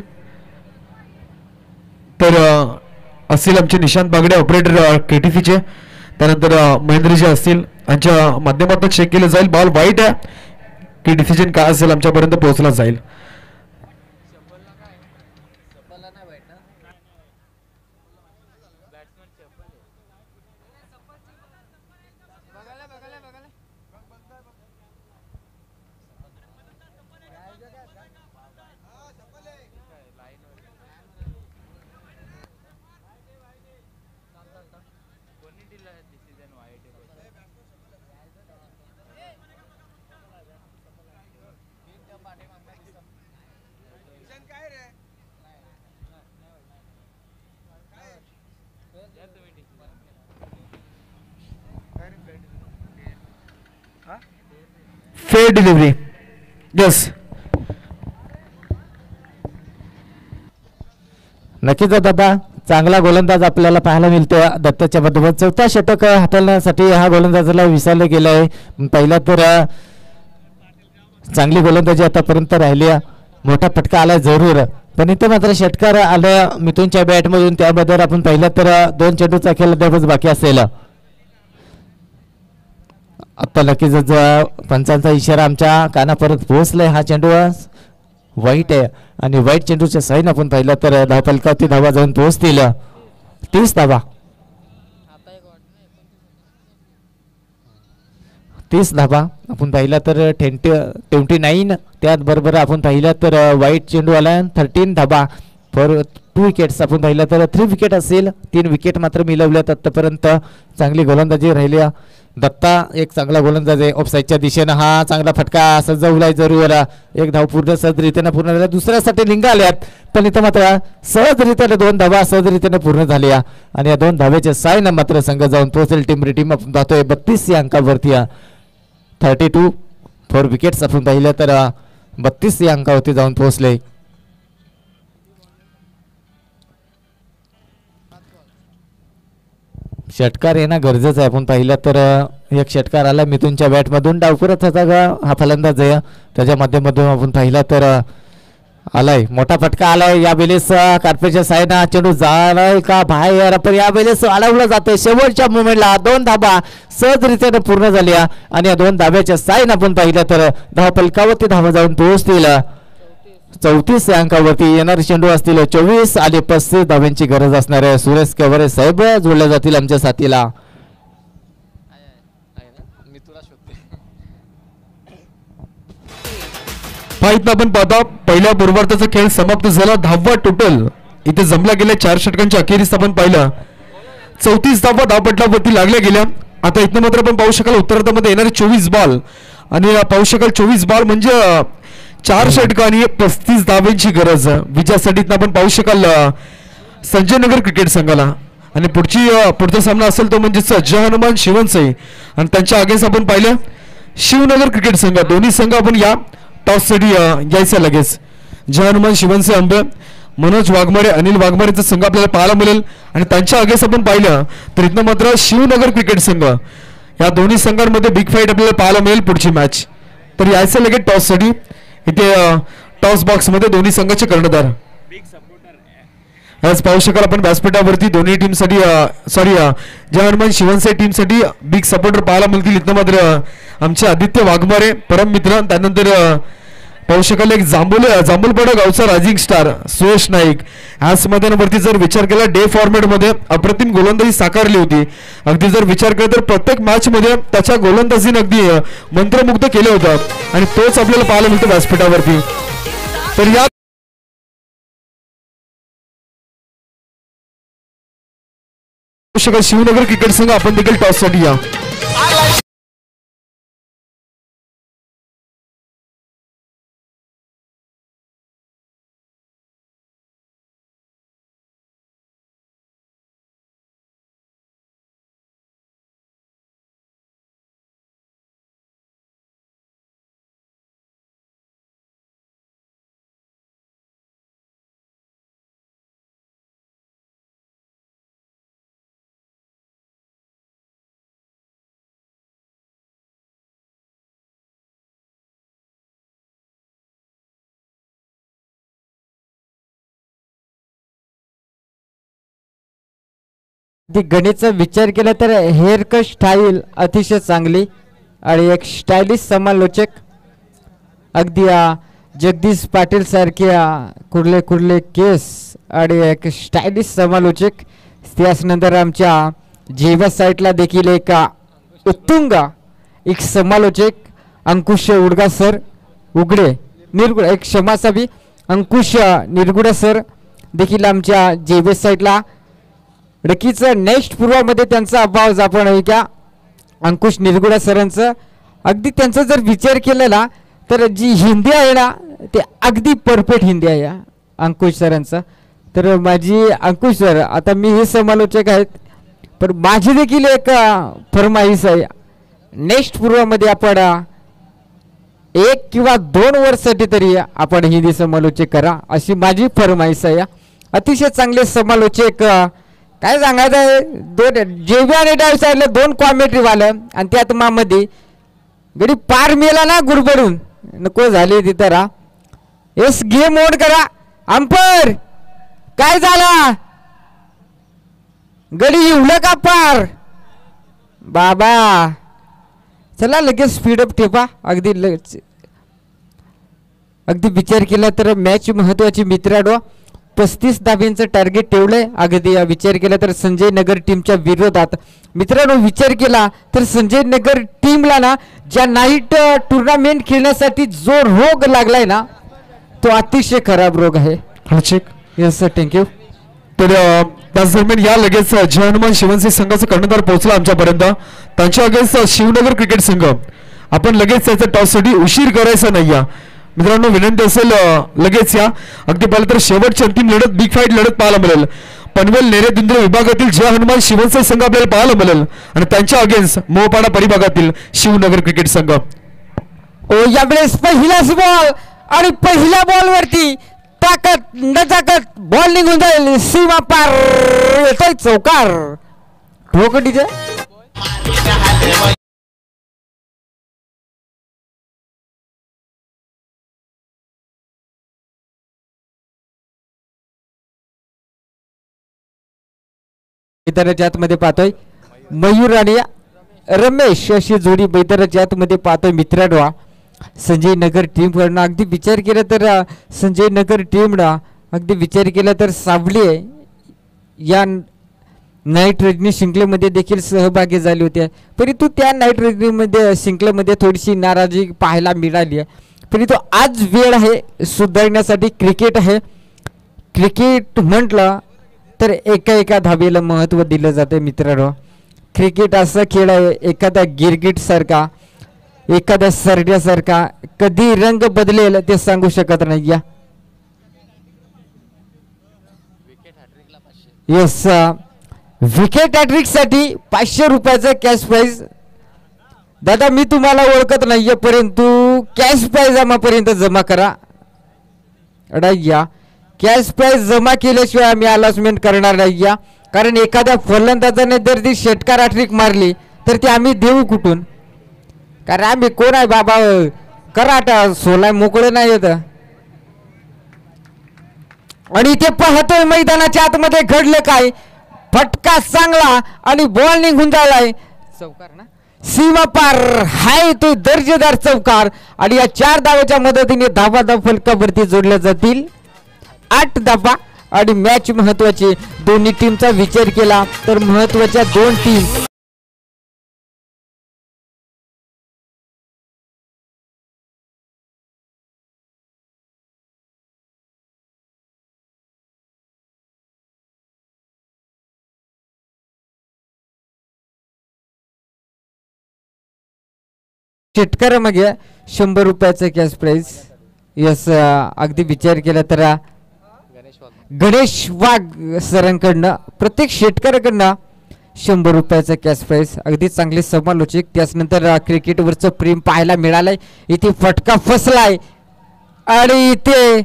तर असेल आमचे निशांत बागडे ऑपरेटर केटीसीचे त्यानंतर महेंद्रजी असतील यांच्या माध्यमातून चेक केलं जाईल बॉल वाईट आहे की डिसिजन काय असेल आमच्यापर्यंत पोहोचला जाईल फेअर डिलिव्हरी यस नक्कीच दादा चांगला गोलंदाज आपल्याला पाहायला मिळतो दत्ताच्या बद्दल 4था षटक हाताळण्यासाठी हा गोलंदाजाला विसरले गेला आहे पहिला तर चांगली गोलंदाजी आतापर्यंत राहिली मोठा फटका आला जरूर पण इथे मात्र षटकार आलं मिथुनच्या बॅटमधून त्याबद्दल आपण पाहिलं तर 2 चेंडूचा खेळ अद्यापच बाकी असेल आता नक्कीच पंचांचा इशारा आमच्या कानापर्यंत पोहोचलाय. हा चेंडू वाईट आहे आणि वाईट चेंडूच्या साईन आपण पाहिलं तर धावफलकावरती धावा जाऊन पोहोचतील 30 धावा. 30 धावा आपण पाहिलं तर 29. त्याचबरोबर आपण पाहिलं तर वाईट चेंडू आला 13 धावा फॉर 2 विकेट्स. आपण पाहिलं तर 3 विकेट असेल, 3 विकेट मात्र मिळवल्यात आतापर्यंत. चांगली गोलंदाजी राहिली. दत्ता एक चांगला गोलंदाज आहे. ऑफसाईडच्या दिशेनं हा चांगला फटका सजवलाय जरूर. एक धाव पूर्ण सहजरित्यानं पूर्ण झाल्या. दुसऱ्यासाठी निघाल्यात पण इथं मात्र सहजरित्याने 2 धावा सहजरित्याने पूर्ण झाल्या आणि या 2 धावेच्या साईन मात्र संघ जाऊन पोहोचेल. टीम आपण पाहतोय 32 या अंकावरती 32 4 विकेट्स आपण पाहिलं तर 32 या अंकावरती जाऊन पोहोचले. षटकार येणं गरजेचं आहे. आपण पाहिलं तर एक षटकार आला मिथुनच्या बॅटमधून. डावपुरत होता हा फलंदाज आहे. त्याच्या माध्यमातून आपण पाहिलं तर आलाय मोठा फटका आलाय. यावेळेस कार्पेटच्या साईडनं चेंडू जाणार का बाहेर पण यावेळेस अडवलं जातंय. शेवटच्या मुमेंटला 2 धावा सहजरित्याने पूर्ण झाल्या आणि या 2 धाव्याच्या साईन आपण पाहिलं तर धावफलकावरती धावा जाऊन पोहोचतील 34 या अंकावरती. येणारे चेंडू असतील 24 आणि 35 धाव्यांची गरज असणार आहे. सुरेश केवरे साहेब जोडले जातील आमच्या साथीला. पाहित आपण पाहता पहिल्या पूर्वार्धाचा खेळ समाप्त झाला. 10वा टोटल इथे जमला गेल्या 4 षटकांच्या अखेरीस आपण पाहिलं 34 धावा धावपटलावरती लागल्या गेल्या. आता इथं मात्र आपण पाहू शकाल उत्तरार्धामध्ये येणारे 24 बॉल आणि पाहू शकाल 24 बॉल म्हणजे 4 षटक आणि 35 धावांची गरज विजयासाठी. आपण पाहू शकाल संजय नगर क्रिकेट संघाला आणि पुढचा सामना असेल तो म्हणजे जय हनुमान शिवनसई आणि त्यांच्या अगेन्स्ट आपण पाहिलं शिवनगर क्रिकेट संघ. दोन्ही संघ आपण या टॉससाठी यायचं लगेच. जय हनुमान शिवनसई अंबे मनोज वाघमारे अनिल वाघमारेचा संघ आपल्याला पाहायला मिळेल आणि त्यांच्या अगेन्स्ट आपण पाहिलं तर इथं मात्र शिवनगर क्रिकेट संघ. या दोन्ही संघांमध्ये बिग फाईट आपल्याला पाहायला मिळेल पुढची मॅच. तर यायचं लगेच टॉससाठी. इथे टॉस बॉक्स मध्ये दोन्ही संघाचे कर्णधार आज पाहू शकाल आपण व्यासपीठावरती दोन्ही टीमसाठी जय हनुमान शिवनसई टीमसाठी बिग सपोर्टर पाहायला मिळतील. इथं मात्र आमचे आदित्य वाघमारे परम मित्र. त्यानंतर पाहू शकाल एक जांभूलपाडा गावचा रायझिंग स्टार सुयश नाईक. ह्याच मैदानावरती जर विचार केला डे फॉर्मॅट मध्ये अप्रतिम गोलंदाजी साकारली होती. अगदी जर विचार केला तर प्रत्येक मॅच मध्ये त्याच्या गोलंदाजीने अगदी मंत्रमुग्ध केलं होतं आणि तोच आपल्याला पाहायला मिळतो व्यासपीठावरती. तर या शिवनगर क्रिकेट संघ आपण देखील टॉससाठी या. गणितचा विचार केला तर हेअरकट स्टाईल अतिशय चांगली आणि एक स्टायलिश समालोचक अगदी जगदीश पाटील सारख्या कुर्ले केस आणि एक स्टायलिश समालोचक. त्यानंतर आमच्या जेवा साईडला देखील एक उत्तुंग एक समालोचक अंकुश उडगा सर निरगुड एक क्षमासावी अंकुश निरगुडा सर देखील आमच्या जेवे साईडला. नक्कीच नेक्स्ट पूर्वामध्ये त्यांचा अभाव आपण ऐका अंकुश निरगुडा सरांचं. अगदी त्यांचा जर विचार केलेला तर जी हिंदी आहे ना ते अगदी परफेक्ट हिंदी आहे अंकुश सरांचं. तर माझी अंकुश सर आता मी हे समालोचक आहेत पण माझी देखील एक फरमाईश आहे नेक्स्ट पूर्वामध्ये आपण 1 किंवा 2 वर्षासाठी तरी आपण हिंदी समालोचक करा अशी माझी फरमाईश आहे. अतिशय चांगले समालोचक काय सांगायचं आहे. 2 जेबी आणि डाव साईडला 2 कॉमेंट्री वालं आणि त्यात मामध्ये गडी पार मेला ना गुडबडून नको झाले तिथं रा. एस गेम ओन करा अंपर काय झाला गडी इवलं का पार बाबा चला लगेच स्पीडअप ठेवा. अगदी विचार केला तर मॅच महत्वाची मित्रांनो. 35 धाब्यांचं टार्गेट ठेवलंय. अगदी विचार केला तर संजय नगर टीमच्या विरोधात मित्रांनो विचार केला तर संजय नगर टीमला ना ज्या नाईट टुर्नामेंट खेळण्यासाठी जो रोग लागलाय ना तो अतिशय खराब रोग आहे. Yes sir thank you. तर त्याच दरम्यान या लगेच जय हनुमान शिवनसिंह संघाचा कर्णधार पोहोचला आमच्यापर्यंत. त्यांच्या अगेन्स्ट शिवनगर क्रिकेट संघ आपण लगेच त्याच्या टॉससाठी उशीर करायचा नाही. या मित्रांनो विनंती असेल लगेच या. अगदी पाहिलं तर शेवटची अंतिम लढत बिग फाईट लढत पाहायला मिळेल. पनवेल नेरेदिंद्र विभागातील जय हनुमान शिवनसिंह संघ आपल्याला पाहायला मिळेल आणि त्यांच्या अगेन्स्ट मोहपाडा परिभागातील शिवनगर क्रिकेट संघ. यावेळेस पहिलाच बॉल आणि पहिल्या बॉलवरती ताकद न ताकद बॉल निघून जाईल. सीमा पार येतोय चौकार. ठोकटीचे मैदानाच्या आतमध्ये पाहतोय मयूर आणि रमेश अशी जोडी मैदानाच्या आतमध्ये पाहतोय मित्रांनो. संजय नगर टीम कडनं अगदी विचार केला तर संजय नगर टीमनं अगदी विचार केला तर सावली या नाईट रजनी शिंकलेमध्ये देखील सहभागी झाले होते. परंतु त्या नाईट रजनीमध्ये शिंकलेमध्ये थोडीशी नाराजी पाहायला मिळाली आहे. परंतु आज वेळ आहे सुधारण्यासाठी. क्रिकेट आहे. क्रिकेट म्हटलं तर एका धावेला महत्त्व दिलं जातं मित्रांनो. क्रिकेट असा खेळ आहे एखादा गिरगिट सारखा एखाद्या सरड्यासारखा कधी रंग बदलेल ते सांगू शकत नाही. या येस विकेट हॅट्रिक साठी 500 रुपयाचा कॅश प्राइज. दादा मी तुम्हाला ओळखत नाहीये परंतु कॅश प्राइज आम्हापर्यंत जमा करा. या कॅश प्राइज जमा केल्याशिवाय आम्ही अनाउन्समेंट करणार नाही. या कारण एखाद्या फलंदाजाने जर ती षटकार हॅट्रिक मारली तर ती आम्ही देऊ कुठून. कारण आम्ही कोण आहे बाबा कराटा सोलाय मोकळे नाही येत. आणि ते पाहतोय मैदानाच्या आतमध्ये घडलं काय. फटका चांगला आणि बॉल निघून जायलाय. चौकार ना सीमा पार हाय तो दर्जेदार चौकार. आणि या 4 धावाच्या मदतीने धावा फलकावरती जोडल्या जातील 8 धावा. आणि मॅच महत्वाची. दोन्ही टीमचा विचार केला तर महत्वाच्या 2 टीम षटकारामागे 100 रुपयाचं कॅश प्राइज. यस अगदी विचार केला तर गणेश वाघ सरांकडनं प्रत्येक षटकाराकडनं 100 रुपयाचा कॅश प्राइज. अगदी चांगले समालोचक. त्याचनंतर क्रिकेटवरचं प्रेम पाहायला मिळालंय. इथे फटका फसलाय आणि इथे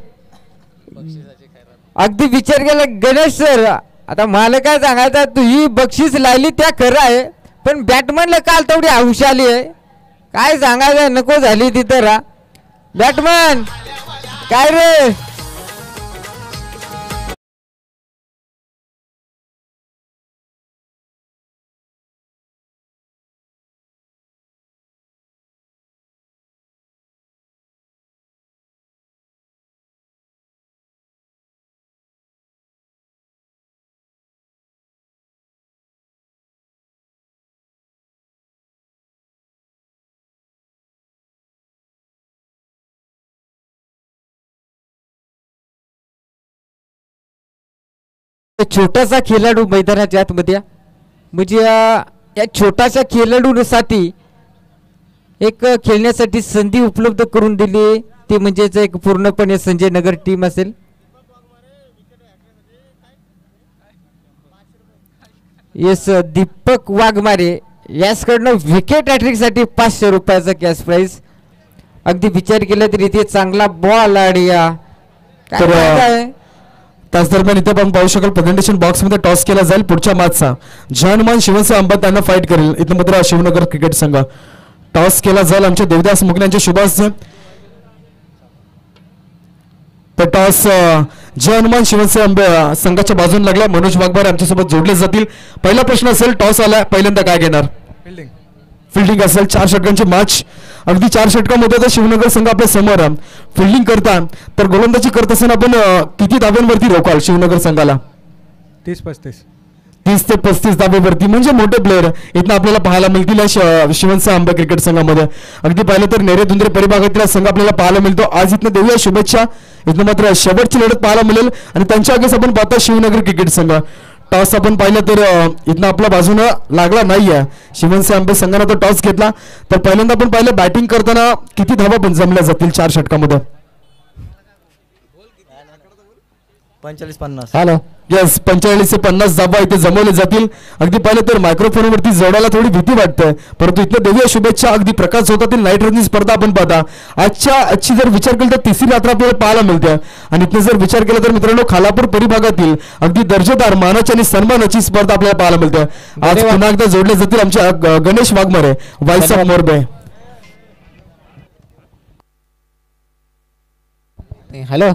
अगदी विचार केला गणेश सर. आता मला काय सांगायचं तू ही बक्षीस लावली त्या खरं आहे पण बॅटमॅनला काल तेवढी हौश आली आहे. काय सांगायचं नको झाली तिथं रा बॅटमॅन काय रे. छोटासा खेळाडू मैदानाच्या आतमध्ये म्हणजे या छोट्याशा खेळाडूसाठी एक खेळण्यासाठी संधी उपलब्ध करून दिली ती म्हणजेच एक पूर्णपणे संजय नगर टीम असेल. येस दीपक वाघमारे याचकडनं विकेट हॅट्रिक साठी 500 रुपयाचा कॅश प्राइज. अगदी विचार केला तरी इथे चांगला बॉल आणि त्याच दरम्यान इथे आपण पाहू शकाल प्रेझेंटेशन बॉक्स मध्ये टॉस केला जाईल पुढच्या मॅचचा. जय हनुमान शिवनसिंह अंबा त्यांना फाईट करेल. इथं मात्र शिवनगर क्रिकेट संघ टॉस केला जाईल आमच्या देवदास मुगले यांच्या शुभास्ते. तर टॉस जय हनुमान शिवनसिंह अंबा संघाच्या बाजूने लागला. मनोज वाघमारे आमच्यासोबत जोडले जातील. पहिला प्रश्न असेल टॉस आला पहिल्यांदा काय घेणार. फिल्डिंग असेल. 4 षटकांची मॅच, अगदी 4 षटकामध्ये तर शिवनगर संघ आपल्या समोर फिल्डिंग करता. तर गोलंदाजी करत असताना आपण किती धाब्यांवरती रोखाल शिवनगर संघाला? 30-35. 30 ते 35 धाब्यावरती, म्हणजे मोठे प्लेअर इथं आपल्याला पाहायला मिळतील शिवनसा आंबा क्रिकेट संघामध्ये. अगदी पाहिलं तर नेरे धुंद्रे परिभागातील संघ आपल्याला पाहायला मिळतो. आज इथनं देऊया शुभेच्छा. इथं मात्र शेवटची लढत पाहायला मिळेल आणि त्यांच्या आगेच आपण पाहता शिवनगर क्रिकेट संघ. टॉस आपण पाहिलं तर इथनं आपल्या बाजूनं लागला नाहीये. शिवनसा आंबे संघानं तो टॉस घेतला. तर पहिल्यांदा आपण पाहिलं बॅटिंग करताना किती धावा पण जमल्या जातील 4 षटकामध्ये? 45-50. हॅलो. येस, 45 ते 50 धावा इथे जमवले जातील. अगदी पाहिलं तर मायक्रोफोनवरती जोडायला थोडी भीती वाटते, परंतु इथं देऊया शुभेच्छा. अगदी प्रकाश होतातील नाईट रनिंग स्पर्धा आपण पाहता. आजची जर विचार केला तर तिसरी रात्र आपल्याला पाहायला मिळते. आणि इथं जर विचार केला तर मित्रांनो खालापूर परिभागातील अगदी दर्जेदार मानाची आणि सन्मानाची स्पर्धा आपल्याला पाहायला मिळते. आज पुन्हा एकदा जोडले जातील आमच्या Ganesh Waghmare, voice of Morbe. Hello.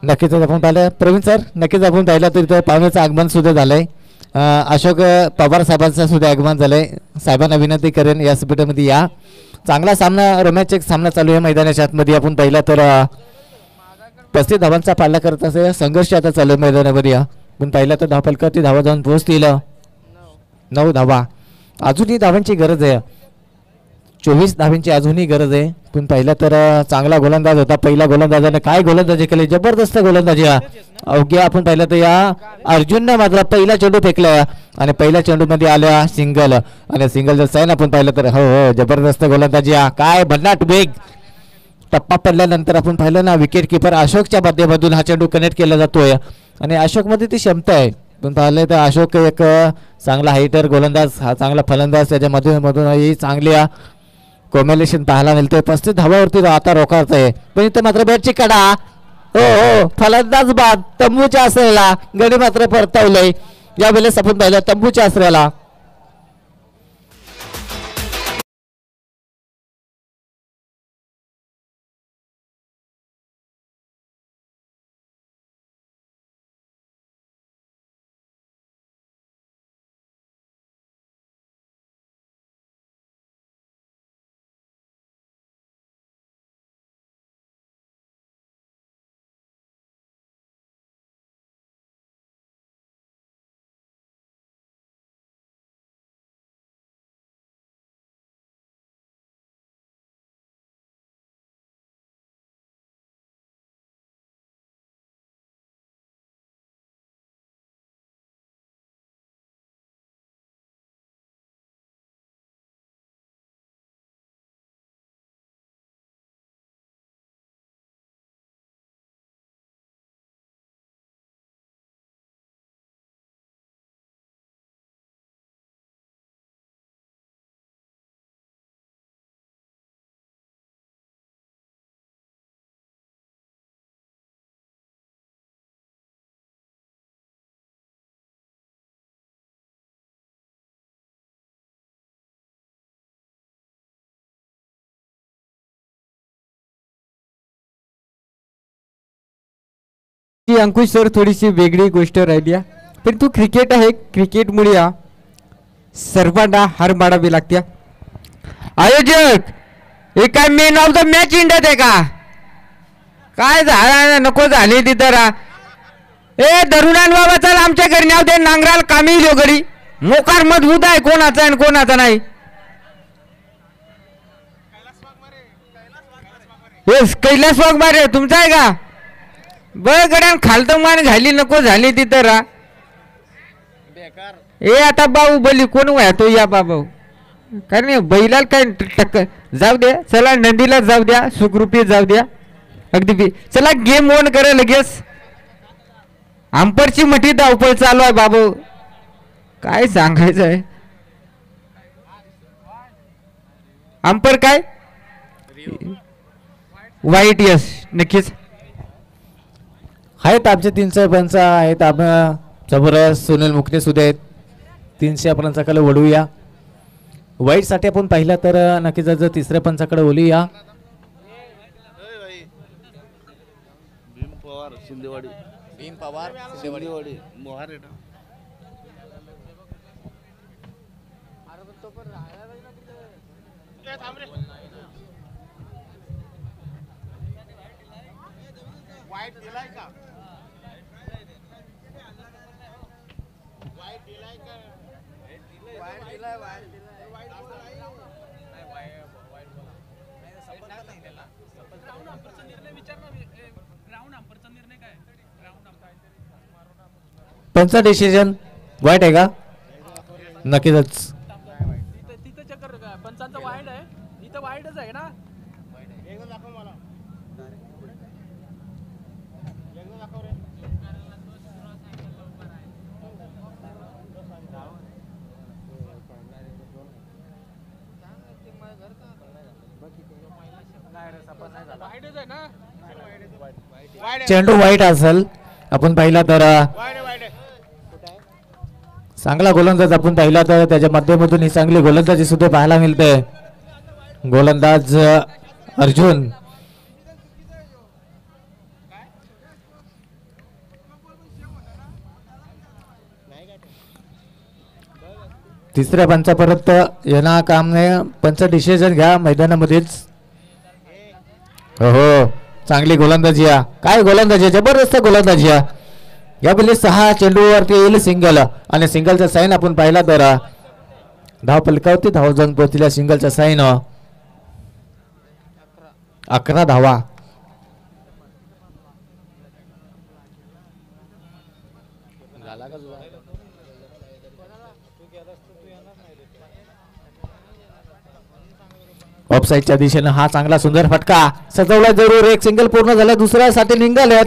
नक्कीच आपण पाहिलं प्रवीण सर, नक्कीच आपण पाहिलं तर इथं पाहुण्याचं आगमन सुद्धा झालंय. अशोक पवार साहेबांचं सुद्धा आगमन झालंय. साहेबांना विनंती करेन या स्पर्धेमध्ये या. चांगला सामना, रोमॅन्टिक सामना चालू आहे मैदानाच्या आतमध्ये. आपण पाहिलं तर 35 धावांचा पाल्ला करत असे संघर्ष आता चालू आहे मैदानावर. या पण पाहिलं तर धावफलकावरती धावा जाऊन पोहोचतील 9 धावा. अजूनही धावांची गरज आहे, 24 धावांची अजूनही गरज आहे. पण पाहिलं तर चांगला गोलंदाज होता. पहिला गोलंदाजाने काय गोलंदाजी केली, जबरदस्त गोलंदाजी. अवघ्या आपण पाहिलं तर या अर्जुनने मात्र पहिला चेंडू फेकला आणि पहिल्या चेंडूमध्ये आल्या सिंगल. आणि सिंगल जर साईन आपण पाहिलं तर हो जबरदस्त गोलंदाजी. काय भन्नाट वेग. टप्पा पडल्यानंतर आपण पाहिलं ना विकेट किपर अशोकच्या माध्यमातून हा चेंडू कनेक्ट केला जातोय. आणि अशोकमध्ये ती क्षमता आहे. पण पाहिलं तर अशोक एक चांगला हायटर गोलंदाज, हा चांगला फलंदाज. त्याच्या मधून ही चांगली कॉम्बिनेशन पाहायला मिळतोय. 35 धावावरती आता रोखायच आहे. पण इथे मात्र बॅटची कडा. हो फलंदाज बाद तंबूच्या आसऱ्याला. गडी मात्र परतवलंय यावेळेस आपण पाहिलं तंबूच्या आसऱ्याला. ती अंकुश सर थोडीशी वेगळी गोष्ट राहिली आहे. पण तू क्रिकेट आहे, क्रिकेटमुळे सर्वांना हार मारावी लागते. आयोजक हे काय मेन ऑफ द मॅच इंडत आहे का? काय झालं नको झाली तिथं रा. ए दरुणान बाबा चल आमच्या घरी नाव दे. नांगराल कामी जो घरी मोकार मजबूत आहे कोणाचा आणि कोणाचा नाही. कैलास वाघमारे तुमचा आहे का? बघ गड्यान खालतं मान घाली नको झाली तिथं रा. ए आता बाहुबली कोण वाहतो या बाबा? कारण बैलाला काय टक्कर जाऊ द्या. चला नंदीला जाऊ द्या, सुखरूपी जाऊ द्या. अगदी चला गेम ऑन करे लगेच. अंपरची मोठी धावपळ चालू आहे बाबू. काय सांगायचं आहे. अंपर काय वाईट. यस नक्कीच आहेत आमचे 305 आहेत. जबरदस्त सुनील मुकणे सुद्धा आहेत. 300 पंचाकडे वळूया. वाईटसाठी आपण पाहिलं तर नक्कीच जर 3ऱ्या पंचाकडे वळूया. भीम पवार शिंदेवाडी. मोहारे. पंचा डिसिजन वाईट आहे का? नक्कीच. पंचांचं वाईट आहे, इथं वाईटच आहे ना. चेंडू वाईट असेल आपण पाहिला तर चांगला गोलंदाज आपण पाहिला तर त्याच्या माध्यमातून ही चांगली गोलंदाजी सुद्धा पाहायला मिळते. गोलंदाज अर्जुन तिसऱ्या पंचा परत येणार काम नाही. पंच डिसिजन घ्या मैदानामध्येच. हो चांगली गोलंदाजी आहे. काय गोलंदाजी, जबरदस्त गोलंदाजी आहे. या पहिले 6 चेंडूवरती येईल सिंगल आणि सिंगलचा साईन आपण पाहिला तर धाव फलकावरती धाव जाऊन पोहोचल्या. सिंगलचा साईन 11 धावा. ऑफसाईडच्या दिशेनं हा चांगला सुंदर फटका सजवला जरूर. एक सिंगल पूर्ण झाला, दुसऱ्यासाठी निघाल्यात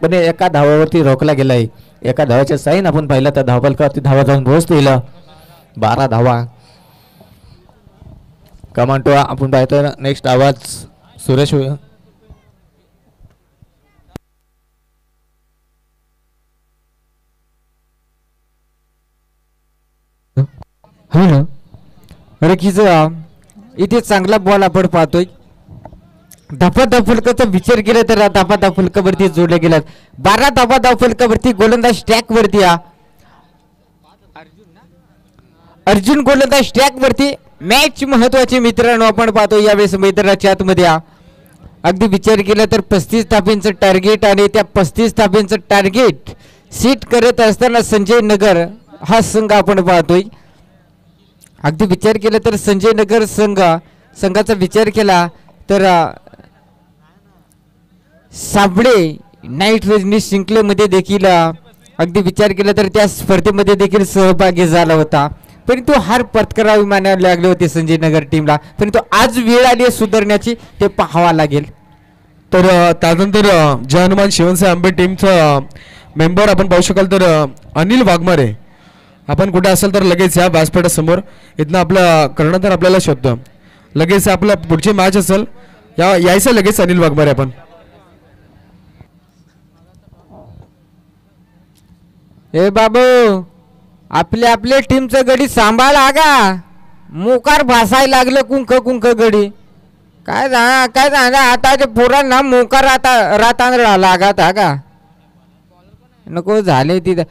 पण एका धावावरती रोखला गेलाय. एका धावाच्या साईन आपण पाहिलं तर धावफलकावरती धावा जाऊन पोहोचतील. 12 धावा. कमांडो आपण पाहतो. नेक्स्ट आवाज सुरेश. हो ना रकीचा इथे चांगला बॉल आपण पाहतोय. धापा धावफलकाचा विचार केला तर धापा धावफलकावरती जोडले गेल्यात. 12 धापा धावफलकावरती गोलंदाज स्टॅक वरती. अर्जुन गोलंदाज स्टॅक वरती. मॅच महत्वाची मित्रांनो आपण पाहतो यावेळेस मैदानाच्या आतमध्ये. अगदी विचार केला तर 35 धाब्यांचं टार्गेट आणि त्या 35 धाब्यांचं टार्गेट सीट करत असताना संजय नगर हा संघ आपण पाहतोय. अगदी विचार केला तर संजय नगर संघाचा विचार केला तर साबळे नाईट रजनी शिंकलेमध्ये देखील अगदी विचार केला तर त्या स्पर्धेमध्ये देखील सहभागी झाला होता. परंतु हार पत्करावी मानायला लागले होते संजय नगर टीमला. परंतु आज वेळ आली सुधारण्याची, ते पाहावा लागेल. तर त्यानंतर जय हनुमान शिवनसाई आंबे टीमचा मेंबर आपण पाहू शकाल तर अनिल वाघमारे. आपण कुठे असेल तर लगेच या व्यासपीठासमोर इथनं आपलं कर्णधार आपल्याला शोधतो. लगेच आपला पुढची मॅच असेल यायचं लगेच अनिल वाघमारे. आपण ए बाबू आपल्या टीमचं गडी सांभाळा का. मोकार भासायला लागलं कुंक कुंक गडी. काय झालं आताच्या पोरांना मोकार आता रातांदळा लागत हा का. नको झाले तिथे.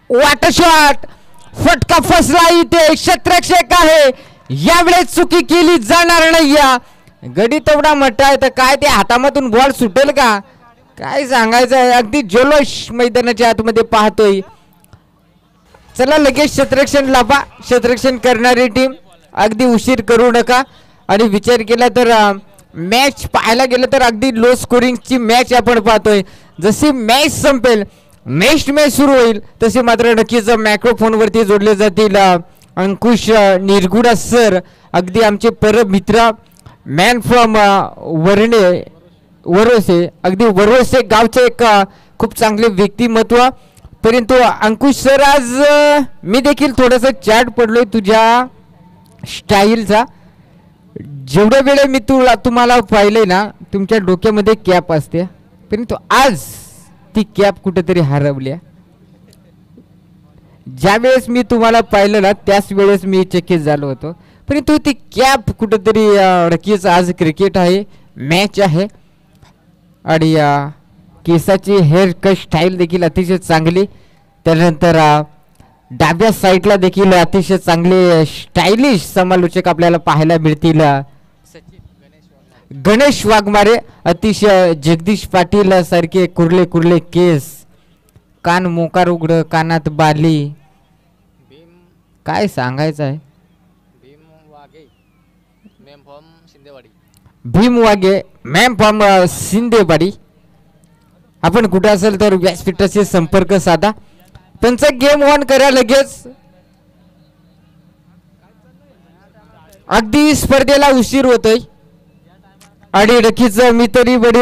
वाट शॉट फटका फसला. इथे क्षेत्ररक्षक आहे. यावेळेस चुकी केली जाणार नाही. गडी तेवढा मोठा आहे तर काय ते हातामधून बॉल सुटेल का. काय सांगायचं आहे. अगदी जल्लोष मैदानाच्या आतमध्ये पाहतोय. चला लगेच क्षेत्ररक्षण लाभा. क्षेत्ररक्षण करणारी टीम अगदी उशीर करू नका. आणि विचार केला तर मॅच पाहायला गेलं तर अगदी लो स्कोरिंगची मॅच आपण पाहतोय. जशी मॅच संपेल नेक्स्ट मॅच सुरू होईल तसे मात्र नक्कीच मायक्रोफोनवरती जोडले जातील अंकुश निरगुडा सर. अगदी आमचे परम मित्र मॅन फ्रॉम वरोसे. अगदी वरोसे गावचे एक खूप चांगले व्यक्तिमत्व. परंतु अंकुश सर आज मी देखील थोडंसं चॅट पडलोय तुझ्या स्टाईलचा. जेवढ्या वेळ मी तुम्हाला पाहिलंय ना तुमच्या डोक्यामध्ये कॅप असते. परंतु आज ती कॅप कुठेतरी हरवल्या. ज्या वेळेस मी तुम्हाला पाहिलं ना त्याच वेळेस मी चकित झालो होतो. परंतु ती कॅप कुठेतरी नक्कीच आज क्रिकेट आहे, मॅच आहे. आणि केसाची हेअर कट स्टाईल देखील अतिशय चांगली. त्यानंतर डाव्या साईडला देखील अतिशय चांगले स्टायलिश समालोचक आपल्याला पाहायला मिळतील. गणेश वाघमारे अतिशय जगदीश पाटील सारखे कुर्ले कुर्ले केस, कान मोकार उघड, कानात बाली, काय सांगायचं आहे. भीम वागे मॅम फ्रॉम शिंदेवाडी. आपण कुठे असेल तर व्यासपीठाशी संपर्क साधा. त्यांचा गेम ऑन करा लगेच. अगदी स्पर्धेला उशीर होतोय आणि नक्कीच मी तरी बडी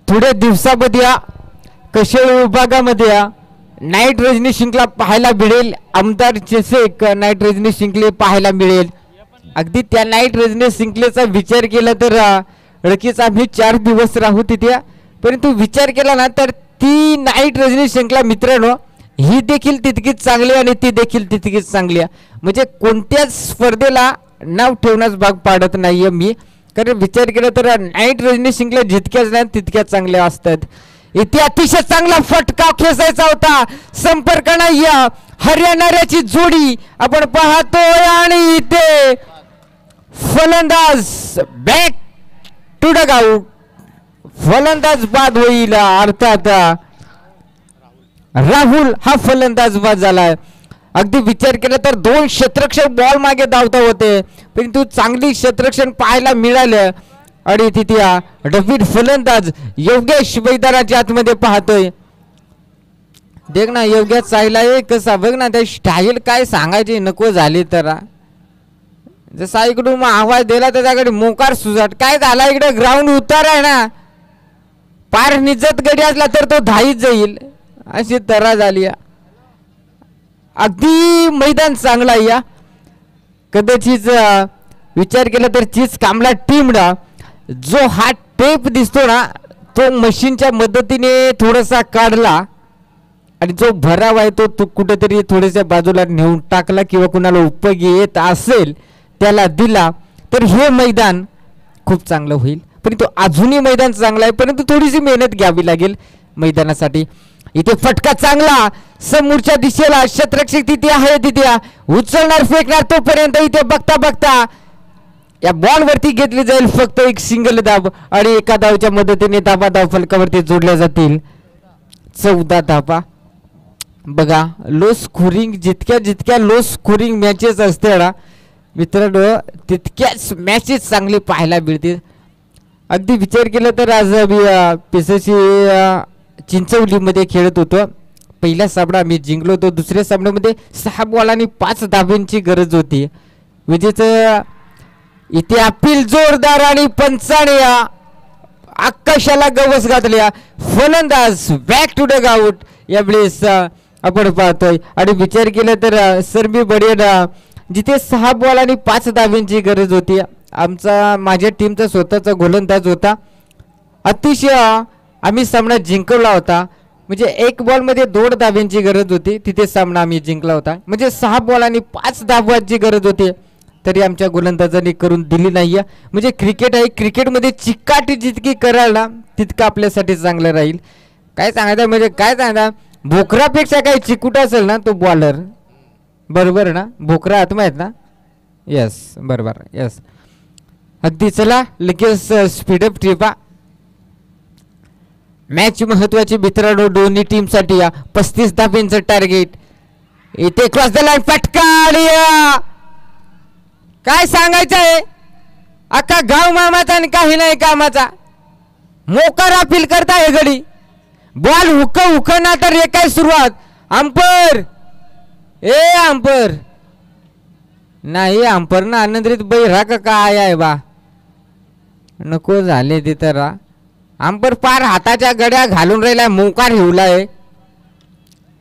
थोड्या दिवसामध्ये कशा विभागामध्ये नाईट रजनी शिंकला पाहायला मिळेल. आमदार चेसेक नाईट रजनी शिंकले पाहायला मिळेल. अगदी त्या नाईट रजनी शिंकलेचा विचार केला तर नक्कीच आम्ही 4 दिवस राहू तिथे. परंतु विचार केला ना तर ती नाईट रजनी शिंकला मित्रांनो ही देखील तितकीच चांगली आणि ती देखील तितकीच चांगली आहे. म्हणजे कोणत्याच स्पर्धेला नाव ठेवण्यास भाग पाडत नाहीये मी. कारण विचार केला तर नाईट रजनी शिंकल्या जितक्याच नाही तितक्याच चांगल्या असतात. इथे अतिशय चांगला फटका खेचायचा होता. संपर्क नाही हरियाणाची जोडी आपण पाहतोय आणि इथे फलंदाज बॅक टू द आउट. फलंदाज बाद होईल अर्थात राहुल हा फलंदाज बाद झालाय. अगदी विचार केला तर 2 क्षेत्ररक्षक बॉल मागे धावता होते परंतु चांगली क्षेत्ररक्षण पाहायला मिळालं आणि तिथे डबीड फलंदाज योगेश मैदानाच्या आतमध्ये पाहतोय. देख ना योगेश चाललाय कसा बघ ना त्या स्टाईल काय सांगायची नको झाली तर. जसा इकडून आवाज दिला त्याच्याकडे मोकार सुजाट काय झाला इकडे ग्राउंड उतार आहे ना पार निजत गडी असला तर तो धाईत जाईल अशी तरा झाली. अगदी मैदान चांगला या कदाचित विचार केला तर चीज कामला टीमला जो हा टेप दिसतो ना तो मशीनच्या मदतीने थोडासा काढला आणि जो भराव आहे तो कुठेतरी थोड्याशा बाजूला नेऊन टाकला किंवा कुणाला उपयोगी येत असेल त्याला दिला तर हे मैदान खूप चांगलं होईल. परंतु अजूनही मैदान चांगलं आहे परंतु थोडीशी मेहनत घ्यावी लागेल मैदानासाठी. इथे फटका चांगला समोरच्या दिशेला क्षेत्ररक्षक तिथे आहे तिथे उचलणार फेकणार तोपर्यंत इथे बघता बघता या बॉल वरती घेतली जाईल फक्त एक सिंगल धाव आणि एका धावच्या मदतीने धावा धाव फलकावरती जोडल्या जातील. 14 धावा. बघा लो स्कोरिंग जितक्या लो स्कोरिंग मॅचेस असते ना मित्रांनो तितक्याच मॅचेस चांगली पाहायला मिळतील. अगदी विचार केला तर आज मी PSC चिंचवलीमध्ये खेळत होतो. पहिला सामना आम्ही जिंकलो होतो. दुसऱ्या सामन्यामध्ये 6 बॉल आणि 5 धाब्यांची गरज होती. म्हणजेच इथे अपील जोरदार आणि पंचाने आकाशाला गवस घातल्या. फलंदाज बॅक टू द आउट यावेळेस आपण पाहतोय आणि विचार केला तर सर्मी बडेन जिथे 6 बॉल आणि 5 धाब्यांची गरज होती माझ्या टीमचा स्वतःचा गोलंदाज होता. अतिशय आम्ही सामना जिंकवला होता. म्हणजे 1 बॉलमध्ये 2 धाब्यांची गरज होती तिथे सामना आम्ही जिंकला होता. म्हणजे 6 बॉल आणि 5 धाब्यांची गरज होती तरी आमच्या गोलंदाजांनी करून दिली नाही. म्हणजे क्रिकेट आहे क्रिकेटमध्ये चिकाटी जितकी कराल ना तितकं आपल्यासाठी चांगलं राहील. काय सांगायचं म्हणजे काय सांगा भोकरापेक्षा काही चिकूट असेल ना तो बॉलर बरोबर ना. भोकरा आत्मा आहेत ना. यस बरोबर यस. अगदी चला लगेच स्पीडअप ट्रिपा. मॅच महत्वाची मित्रांनो दोन्ही टीम साठी 35 धाब्यांचं टार्गेट. इथे क्रॉस द लाईन फटका आणि काय सांगायचं आहे अख्खा गाव मामाचा आणि काही नाही कामाचा. मोकार अपील करताय घडी बॉल हुकना तर हे काय सुरुवात. अंपर अंपर नाही अंपर ना आनंदरीत बैरा का काय आहे बा नको झाले तिथं रा. अंपर हाताच्या गड्या घालून राहिलाय मोकार ठेवलाय.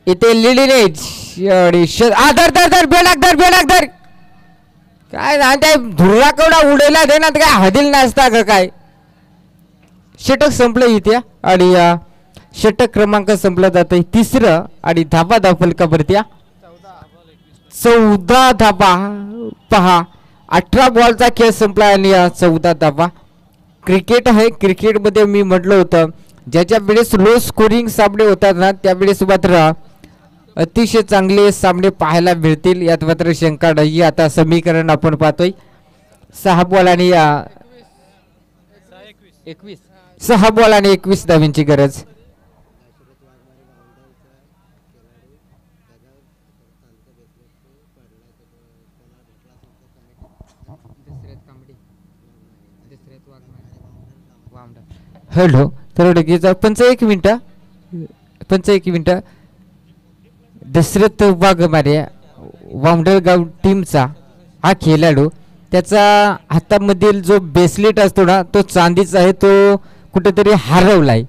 इथे लिडीने बेलागदर काय त्या धुर्रा केवढा उडेला दे ना काय हदिल नसता का काय. षटक संपलं इथे आणि षटक क्रमांक संपला जात आहे 3रं आणि धाबा धाव फलकावरती 14 धाबा. पहा 18 बॉलचा खेळ संपला आणि 14 धाबा. क्रिकेट आहे क्रिकेटमध्ये मी म्हटलं होतं ज्याच्या वेळेस लो स्कोरिंग सामने होतात ना त्यावेळेस मात्र अतिशय चांगले सामने पाहायला मिळतील यात मात्र शंका नाही. आता समीकरण आपण पाहतोय 6 बॉल आणि 6 बॉल आणि 21 धावांची गरज. हॅलो तर लगेच पंच एक मिनिट दशरथ वाघमारे वामडळगाव टीमचा हा खेळाडू, त्याचा हातामधील जो ब्रेसलेट असतो ना तो चांदीचा आहे, तो कुठेतरी हरवलाय.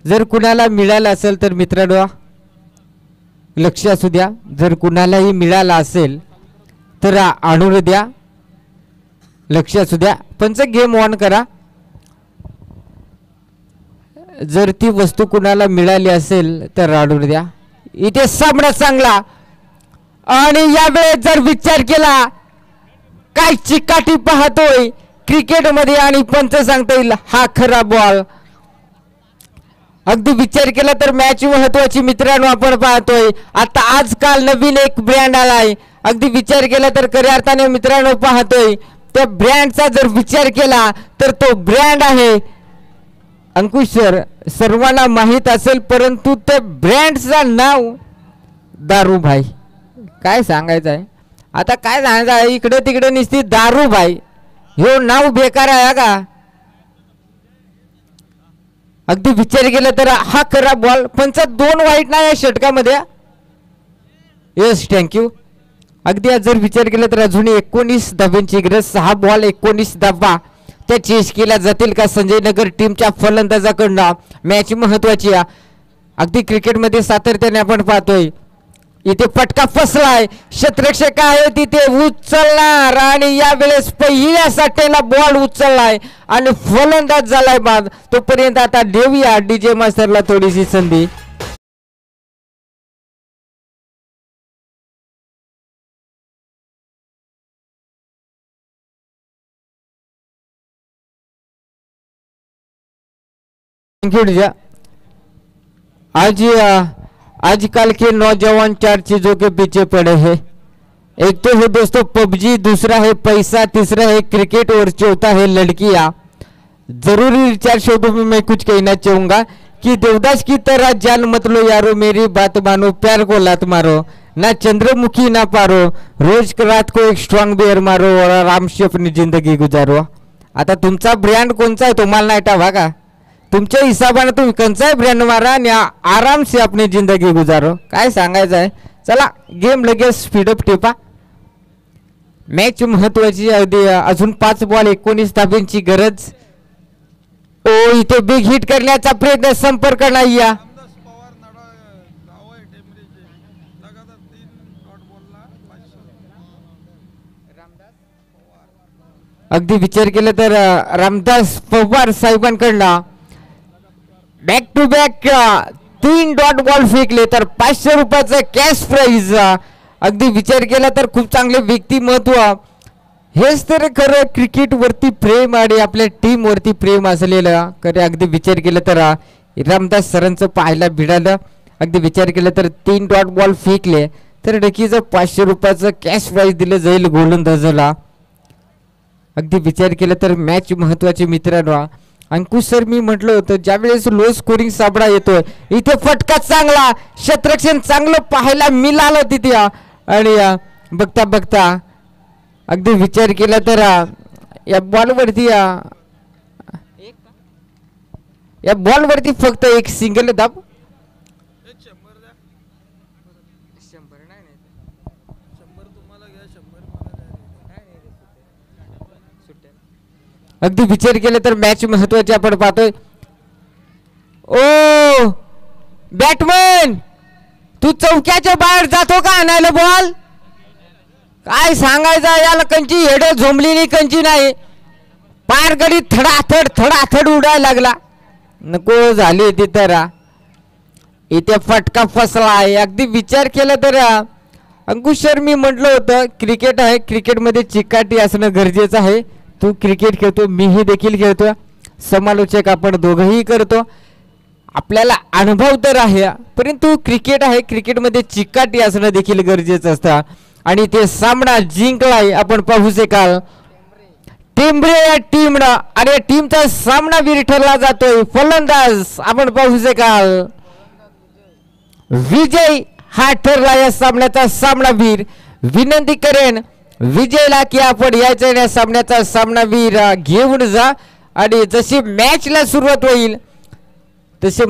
जर कुणाला मिळाला असेल तर मित्रांनो लक्ष असू द्या, जर कुणालाही मिळाला असेल तर आणून द्या, लक्ष असू द्या. पंच गेम ऑन करा. जर ती वस्तू कुणाला मिळाली असेल तर आणून द्या. इथे सामना चांगला आणि यावेळेस जर विचार केला काय चिकाटी पाहतोय क्रिकेटमध्ये आणि पंच सांगता येईल हा खरा बॉल. अगदी विचार केला तर मॅच महत्वाची मित्रांनो आपण पाहतोय. आता आजकाल नवीन एक ब्रँड आलाय. अगदी विचार केला तर खऱ्या अर्थाने मित्रांनो पाहतोय त्या ब्रँडचा जर विचार केला तर तो ब्रँड आहे अंकुश सर, सर्वांना माहीत असेल, परंतु त्या ब्रँडचं नाव दारूभाई. काय सांगायचं आहे आता, काय सांगायचं आहे, इकडे तिकडे निसती दारूभाई हे नाव बेकार आहे का. अगदी विचार केला तर हा खरा बॉल. पंच 2 वाईट नाही या षटकामध्ये. Yes thank you. अगदी जर विचार केला तर अजून 19 धावांची गरज. 6 बॉल 19 धावा त्या चेस केल्या जातील का संजय नगर टीमच्या फलंदाजाकडनं. मॅच महत्वाची आहे. अगदी क्रिकेटमध्ये सातत्याने आपण पाहतोय इथे फटका फसलाय, क्षेत्ररक्षक आहे तिथे उचलणार आणि यावेळेस पहिल्या साठेला बॉल उचललाय आणि फलंदाज झालाय बाद. तोपर्यंत आता देऊया डीजे मास्टरला थोडीशी संधी. आजकल के नौजवान 4 चीजों के पीछे पड़े हैं. एक तो है दोस्तों पबजी, दूसरा है पैसा, तीसरा है क्रिकेट और चौथा है लड़कियां. जरूरी रिचार्ज शब्दों में मैं कुछ कहना चाहूंगा कि देवदास की तरह जान मत लो यारो, मेरी बात मानो, प्यार को लात मारो, ना चंद्रमुखी ना पारो, रोज रात को एक स्ट्रॉन्ग बियर मारो और आराम से अपनी जिंदगी गुजारो. आता तुमचा ब्रँड कोणचा आहे तुम्हाला नाही ठावा का. तुमच्या हिसाबाने तुम्ही कोणचाही ब्रँड मारा आणि आराम से अपनी जिंदगी गुजारो. काय सांगायचं आहे. चला गेम लगेच स्पीडअप टिपा. मॅच महत्वाची अगदी. अजून 5 बॉल 19 धावांची गरज. ओ इथे बिग हिट करण्याचा प्रयत्न, संपर्क नाही या. अगदी विचार केला तर रामदास पवार साहेबांकडनं back to back 3 dot ball फेकले तर 500 रुपयाचं कॅश प्राइज. अगदी विचार केला तर खूप चांगले व्यक्तिमत्व. हेच तर खरं क्रिकेट वरती प्रेम आणि आपल्या टीम वरती प्रेम असलेलं खरं. अगदी विचार केला तर रामदास सरांचं पाहायला मिळालं. अगदी विचार केला तर 3 डॉट बॉल फेकले तर नक्कीच 500 रुपयाचं कॅश प्राइज दिलं जाईल गोलंदाजाला. अगदी विचार केला तर मॅच महत्वाची मित्रांनो. अंकुश सर मी म्हटलं होतं ज्यावेळेस लो स्कोरिंग साबडा येतोय इथे फटका चांगला, क्षेत्ररक्षण चांगलं पाहायला मिळालं तिथे. आणि बघता बघता अगदी विचार केला तर या बॉलवरती फक्त एक सिंगल दाब. अगदी विचार केला तर मॅच महत्वाची आपण पाहतोय. ओ बॅटमॅन तू चौक्याच्या बाहेर जातो का आणायला बॉल. काय सांगायचं याला, कंची हेड झोंबलेली कंची नाही, पार गडी थडाथड उडायला लागला. नको झाली ती तर इथे फटका फसला आहे. अगदी विचार केला तर अंकुश सर मी म्हटलं होतं क्रिकेट आहे, क्रिकेटमध्ये चिकाटी असणं गरजेचं आहे. तू क्रिकेट खेळतो, मीही देखील खेळतो, समालोचक आपण दोघंही करतो, आपल्याला अनुभव तर आहे, परंतु क्रिकेट आहे, क्रिकेटमध्ये चिकाटी असणं देखील गरजेचं असतं. आणि ते सामना जिंकलाय आपण पाहू शकाल. टेंबरे या टीमनं आणि या टीमचा सामनावीर ठरला जातोय फलंदाज आपण पाहू शकाल विजय हा ठरला या सामन्याचा सामनावीर. विनंती करेन विजयला की आपण यायचं या सामन्याचा सामनावीर घेऊन जा आणि जशी मॅचला सुरुवात होईल तसे